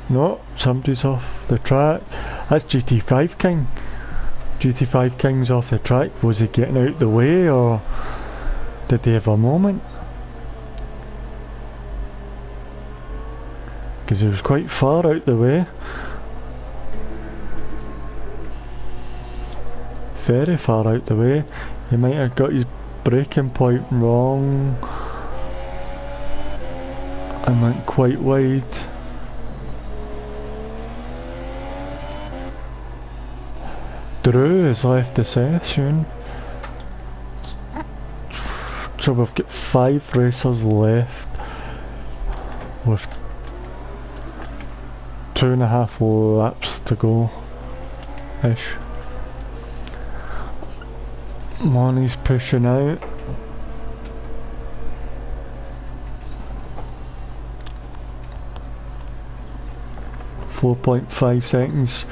No, somebody's off the track. That's GT5 King. GT5 King's off the track. Was he getting out the way, or did he have a moment? Because he was quite far out the way. Very far out the way. He might have got his braking point wrong and went quite wide. Drew has left the session. So we've got 5 racers left with 2.5 laps to go ish. Money's pushing out. .5 seconds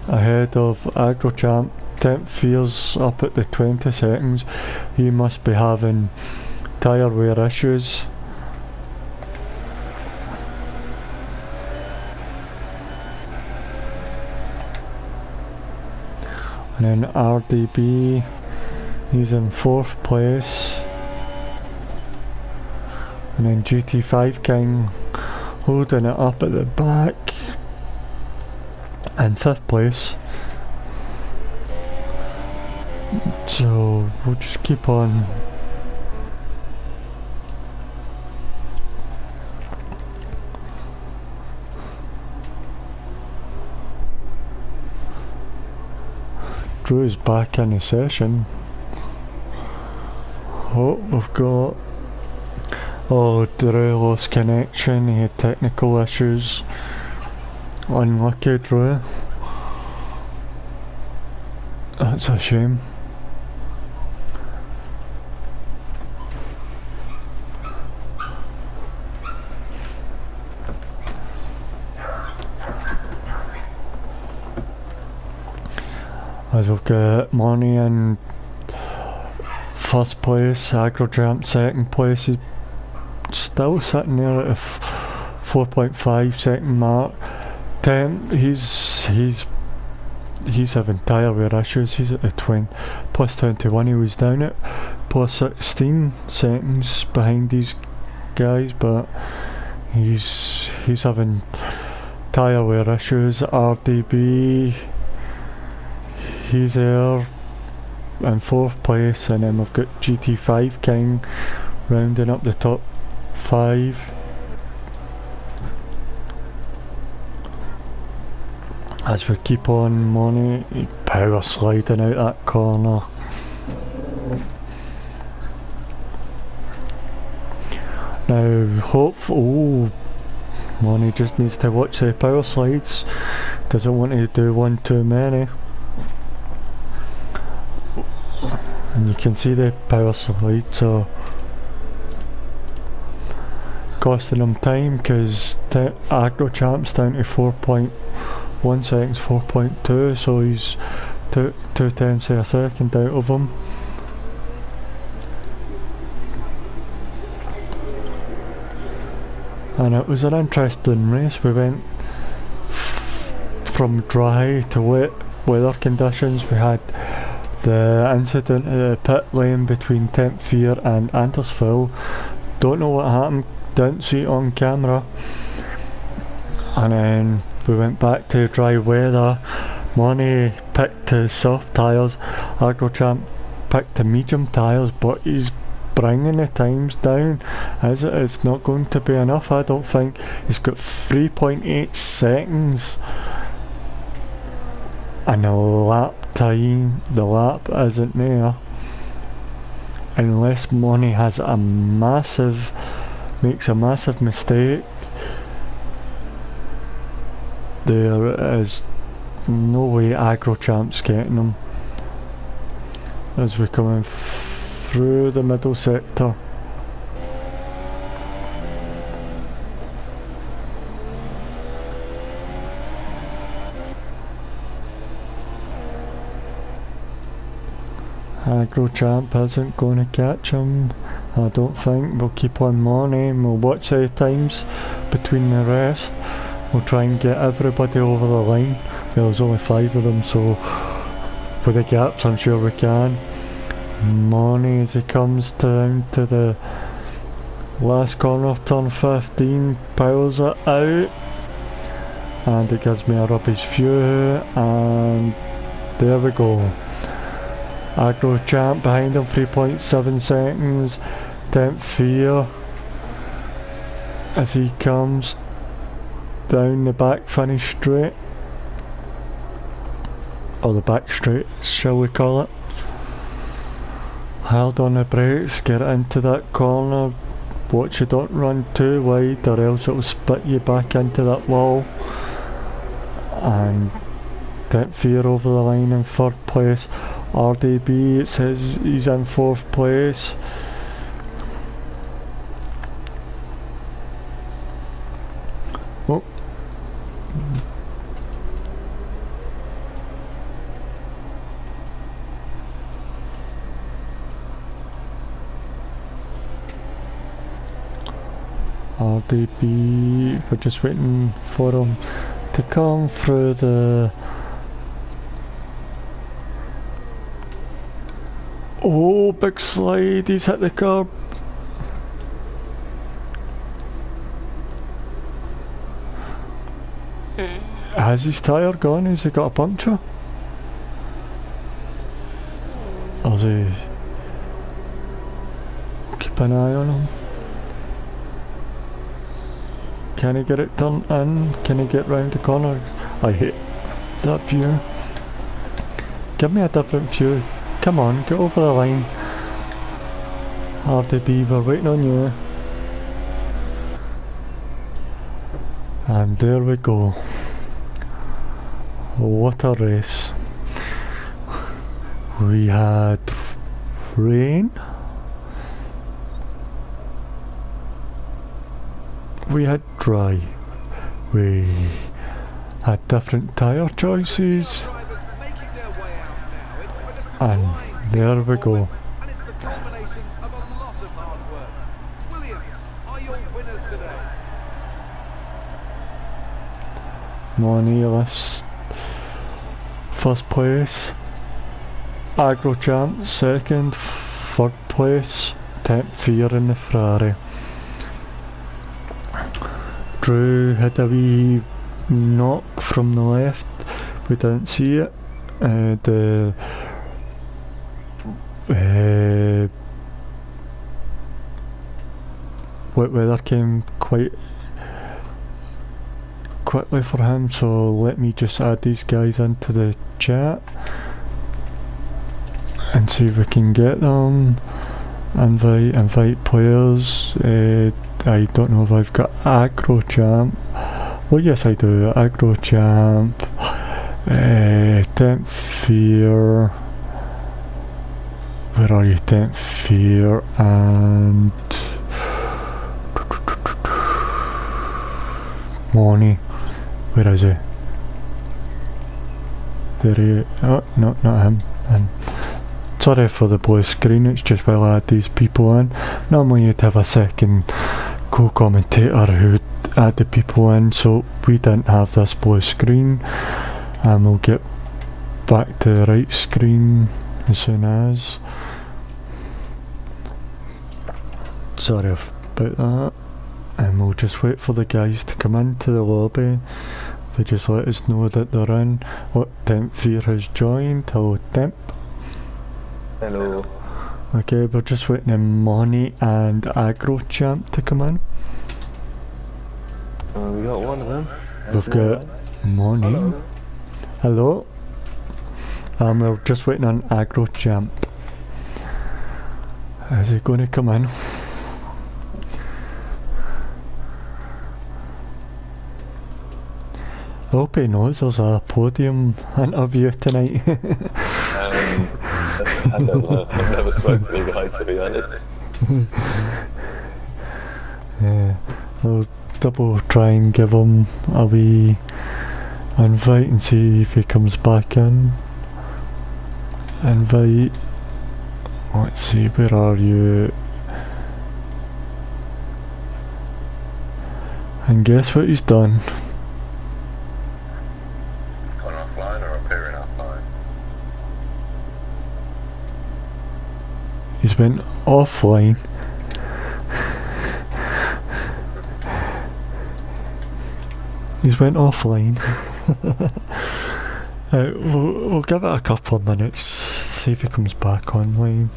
ahead of Agrochamp. Temp Fear's up at the 20 seconds. He must be having tyre wear issues. And then RDB, he's in 4th place. And then GT5 King holding it up at the back in 5th place. So we'll just keep on. Drew's back in the session. Oh, we've got... Oh, Drew lost connection, he had technical issues. Unlucky Drew. That's a shame. As we've got Money in 1st place, Agrojamp 2nd place. He's still sitting there at a 4.5 second mark. Temp, he's having tyre wear issues. He's at the plus 21. He was down at plus 16 seconds behind these guys, but he's having tyre wear issues. RDB, he's there in 4th place, and then we've got GT5 King rounding up the top 5. As we keep on, Money power sliding out that corner. Now oh, Money just needs to watch the power slides. Doesn't want to do one too many. And you can see the power slide, so costing him time, because Agrochamp's down to 4.1 seconds, 4.2, so he's 2/10 of a second out of him. And it was an interesting race. We went from dry to wet weather conditions. We had the incident at the pit lane between Temp Fear and Andersville. Don't know what happened, didn't see it on camera. And then we went back to dry weather. Money picked his soft tyres, Agrochamp picked the medium tyres, but he's bringing the times down. It's not going to be enough, I don't think. He's got 3.8 seconds and a lap time. The lap isn't there unless Money has makes a massive mistake. There is no way Agrochamp's getting him as we're coming through the middle sector. Aggro Champ isn't going to catch him, I don't think. We'll keep on money and we'll watch the times between the rest. We'll try and get everybody over the line. Well, there's only 5 of them, so for the gaps I'm sure we can. Money as he comes down to the last corner, turn 15, piles it out. And it gives me a rubbish view, and there we go. Aggro Champ behind him, 3.7 seconds. Temp Fear as he comes down the back finish straight, or the back straight shall we call it. Held on the brakes, get it into that corner, watch you don't run too wide or else it'll spit you back into that wall. And Temp Fear over the line in 3rd place. RDB, it says he's in 4th place. Oh. RDB, we're just waiting for him to come through the... Oh, big slide, he's hit the curb. Has his tyre gone? Has he got a puncture? Or is he... Keep an eye on him. Can he get it turned in? Can he get round the corner? I hate that view. Give me a different view. Come on, get over the line. RDB, we're waiting on you. And there we go. What a race. We had rain. We had dry. We had different tyre choices. And there we go. And it's the culmination of a lot of hard work. Williams are your winners today. Money lifts 1st place. Aggro Champ 2nd. 3rd place. Temp Fear in the Ferrari. Drew had a wee knock from the left. We didn't see it. The wet weather came quite quickly for him, so let me just add these guys into the chat and see if we can get them. Invite players. I don't know if I've got Aggro Champ. Well, yes I do. Aggro Champ, Temp Fear. Where are you, Temp Fear? And Money. Where is he? There he is. Oh, no, not him. And sorry for the blue screen, it's just while I add these people in. Normally you'd have a second co-commentator who'd add the people in, so we didn't have this blue screen. And we'll get back to the right screen as soon as. Sorry about that. And we'll just wait for the guys to come into the lobby. They just let us know that they're in. What, Temp Fear has joined. Hello, Temp. Hello. Okay, we're just waiting on Money and Aggro Champ to come in. We got one of them. We've got Money. Hello. We're just waiting on Aggro Champ. Is he going to come in? I hope he knows there's a podium interview tonight. I don't know. I've never spoken to the guy, to be honest. Yeah, I'll double try and give him a wee invite and see if he comes back in. Invite. Let's see, where are you? And guess what he's done? Gone offline or appearing offline? He's went offline. He's went offline. We'll give it a couple of minutes, see if he comes back online.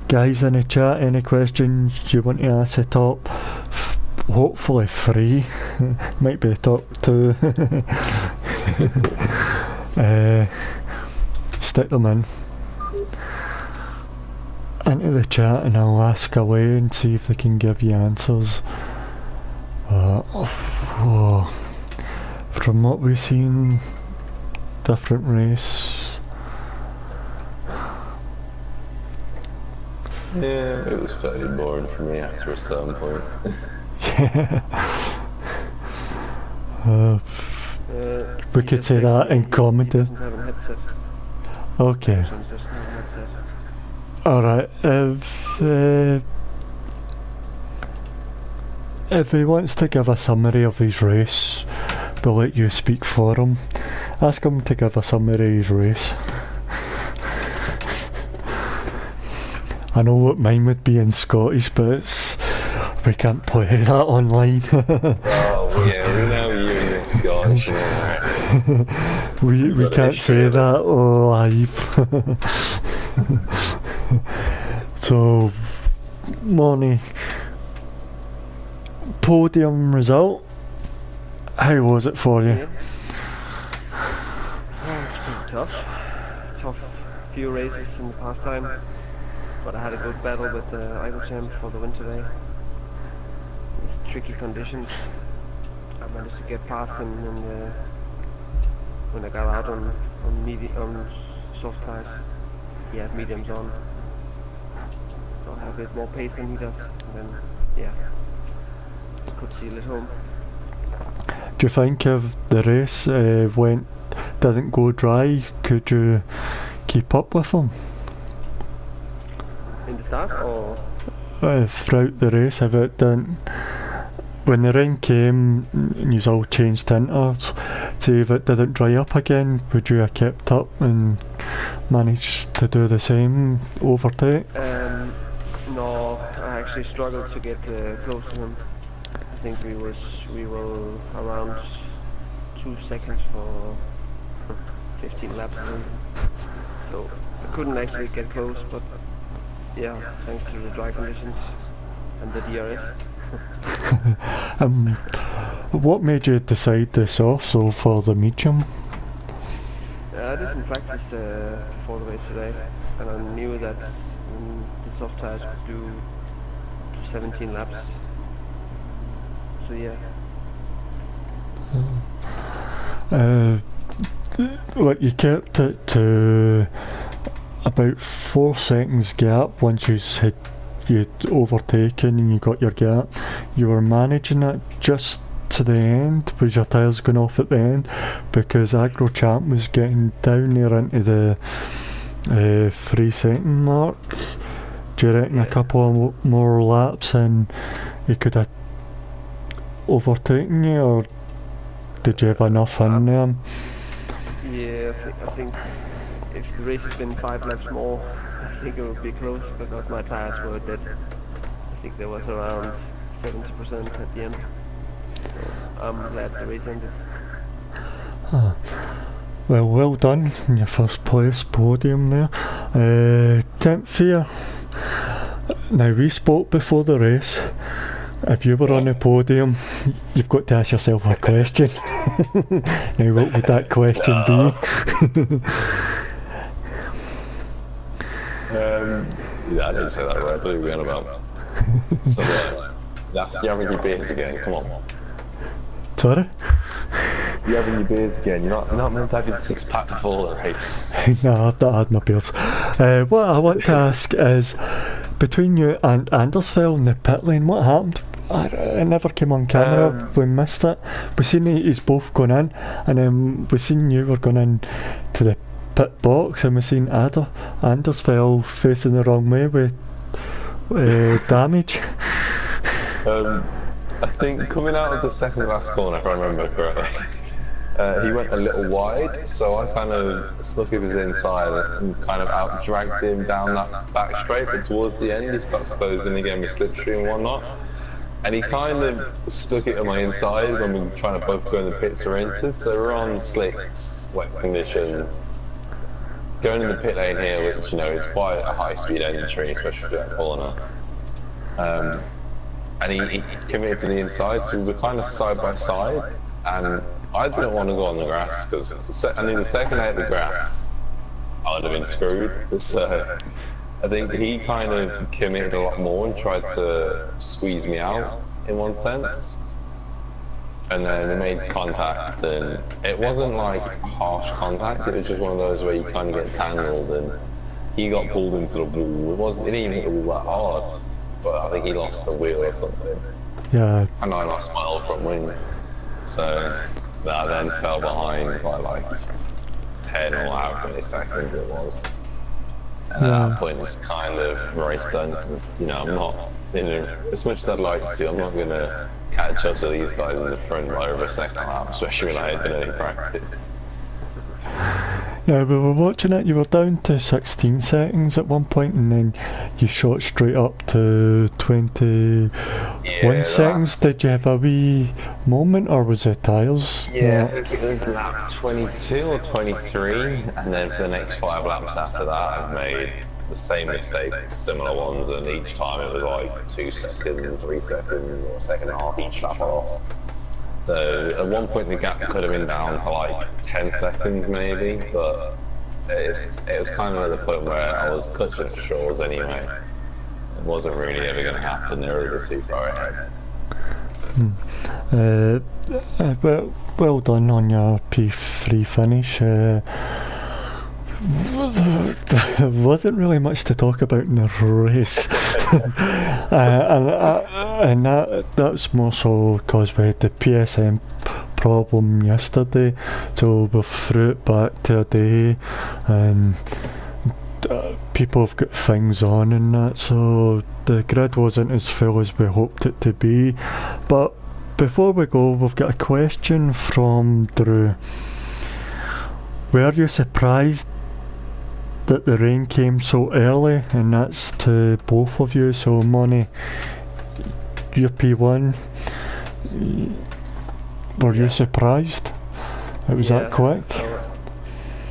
Guys in the chat, any questions you want to ask the top? Hopefully free. Might be the top two. Stick them in into the chat and I'll ask away and see if they can give you answers. From what we've seen, different race. Yeah, it was fairly boring for me after a certain point. We could say that in comedy. Doesn't have a headset. Okay. Doesn't have a headset. Alright, if he wants to give a summary of his race, we'll let you speak for him. Ask him to give a summary of his race. I know what mine would be in Scottish, but we can't play that online. Oh yeah, we're now using Scottish and we can't say that live. So, Monty, podium result, how was it for you? Oh, it's pretty tough. Tough few races in the past time. But I had a good battle with the Idle Champ for the win today. It's tricky conditions. I managed to get past him when I got out on soft tires. He had mediums on, so I had a bit more pace than he does. And then, yeah, could seal it home. Do you think if the race didn't go dry, could you keep up with him? In the start, or throughout the race, if it didn't, when the rain came and you all changed tinters, say if it didn't dry up again, would you have kept up and managed to do the same overtake? no, I actually struggled to get close to him. I think we were around 2 seconds for 15 laps of him. So I couldn't actually get close, but yeah, thanks to the dry conditions and the DRS. What made you decide this also for the medium? I did some practice before the race today, and I knew that the soft tires could do 17 laps. So yeah. Like you kept it to about 4 seconds gap once you'd overtaken and you got your gap. You were managing it just to the end. Was your tyres going off at the end? Because Agro Champ was getting down there into the 3 second mark. Do you reckon a couple of more laps and he could have overtaken you, or did you have enough in there? Yeah, I think if the race had been 5 laps more, I think it would be close, because my tires were dead. I think there was around 70% at the end. So I'm glad the race ended. Well done in your first place podium there. 10th year. Now we spoke before the race. If you were on the podium, you've got to ask yourself a question. Now what would that question be? Yeah, I didn't say that right. I believe we're on about. So that's you having your beers again. Come on. Sorry? You're having your beers again. You're not meant to have your 6-pack before the race. No, I've not had my beers. What I want to ask is, between you and Andersfeld in the pit lane, what happened? it never came on camera. We missed it. We seen he's both gone in, and then we seen you were going in to the pit box, and we seen Anders fell facing the wrong way with damage. I think coming out of the second last corner, if I remember correctly, he went a little wide, so I kind of snuck his inside and kind of out dragged him down that back straight, but towards the end he started closing again with slipstream and whatnot. And he kind of stuck it on my inside when we were trying to both go in the pits or enter, so we're on slicks, wet conditions. Going in the pit lane here, which, you know, is quite a high speed entry, especially for that corner. And he committed to the inside, so we were kind of side by side, and I didn't want to go on the grass, because I knew the second I hit the grass, I would have been screwed. So I think he kind of committed a lot more and tried to squeeze me out, in one sense. And then we made contact, and it wasn't like harsh contact, it was just one of those where you kind of get tangled, and he got pulled into the wall. It didn't even hit the wall that hard, but I think he lost the wheel or something. Yeah. And I lost my whole front wing. So I then fell behind by like 10 or however many seconds it was. And at that point it's kind of race done, because, you know, I'm not, as much as I'd like to, I'm not going to catch up to these guys in the front by over a second lap, especially when I had done any practice. Yeah, we were watching it, you were down to 16 seconds at one point, and then you shot straight up to 21 seconds. Did you have a wee moment, or was it tyres? Yeah, I think it was lap 22 or 23, and then for the next 5 laps after that I've made the same mistakes, similar ones, and each time it was like 2 seconds, 3 seconds, or a second and a half each lap I lost. So at one point the gap could have been down to like 10 seconds maybe, but it was kind of at the point where I was clutching at straws anyway. It wasn't really ever going to happen, they were too far ahead. Well done on your P3 finish. There wasn't really much to talk about in the race. And that's more so because we had the PSM problem yesterday, so we threw it back to a day, and people have got things on and that, so the grid wasn't as full as we hoped it to be. But before we go, we've got a question from Drew. Were you surprised that the rain came so early? And that's to both of you. So Money, your P1, were you surprised it was that quick?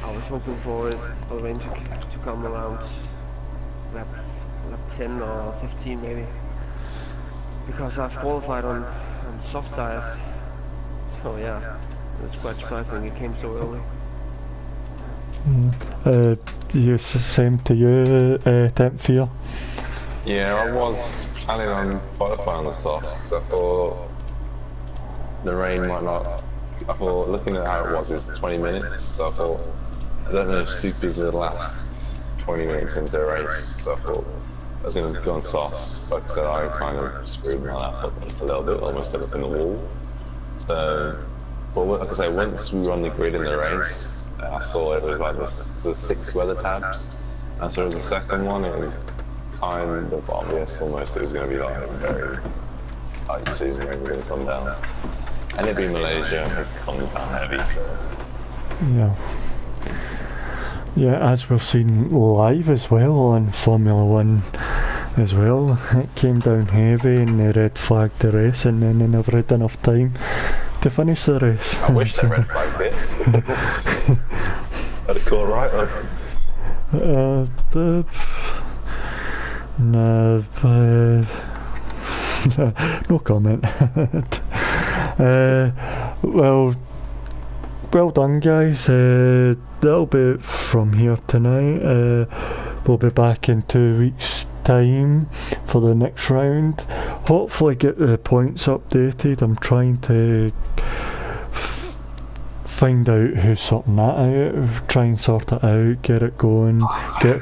I was hoping for the rain to come around lap 10 or 15 maybe, because I've qualified on soft tires. So yeah, it's quite surprising it came so early. Same to you, Temp Fear? Yeah, I was planning on qualifying on the softs. I thought the rain might not. I thought, looking at how it was, it's 20 minutes. So I thought, I don't know if supers would last 20 minutes into a race. So I thought I was going to go on softs. Like I said, I kind of screwed my lap up just a little bit, almost up in the wall. So, but like I say, once we were on the grid in the race, I saw it was like the 6 weather tabs. And so it was the second one, it was kind of obvious almost it was going to be like very tight season rain going to come down. And it'd be Malaysia, it comes down heavy, so. Yeah. Yeah, as we've seen live as well on Formula 1 as well, it came down heavy and they red flagged the race, and then they never had enough time to finish the race. I wish they red flagged it. I'd have caught right up. No comment. Well done, guys. That'll be it from here tonight. We'll be back in 2 weeks' time for the next round. Hopefully get the points updated. I'm trying to find out who's sorting that out, try and sort it out, get it going, get...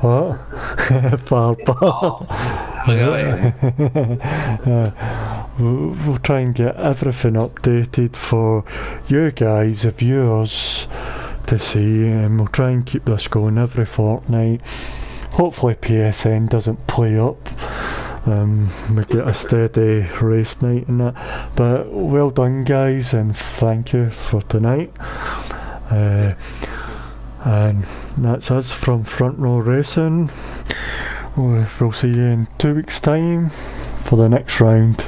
What? Far back. We'll try and get everything updated for you guys, the viewers, to see, and we'll try and keep this going every fortnight. Hopefully PSN doesn't play up. We get a steady race night and that. But well done guys, and thank you for tonight. And that's us from Front Row Racing. We'll see you in 2 weeks time for the next round.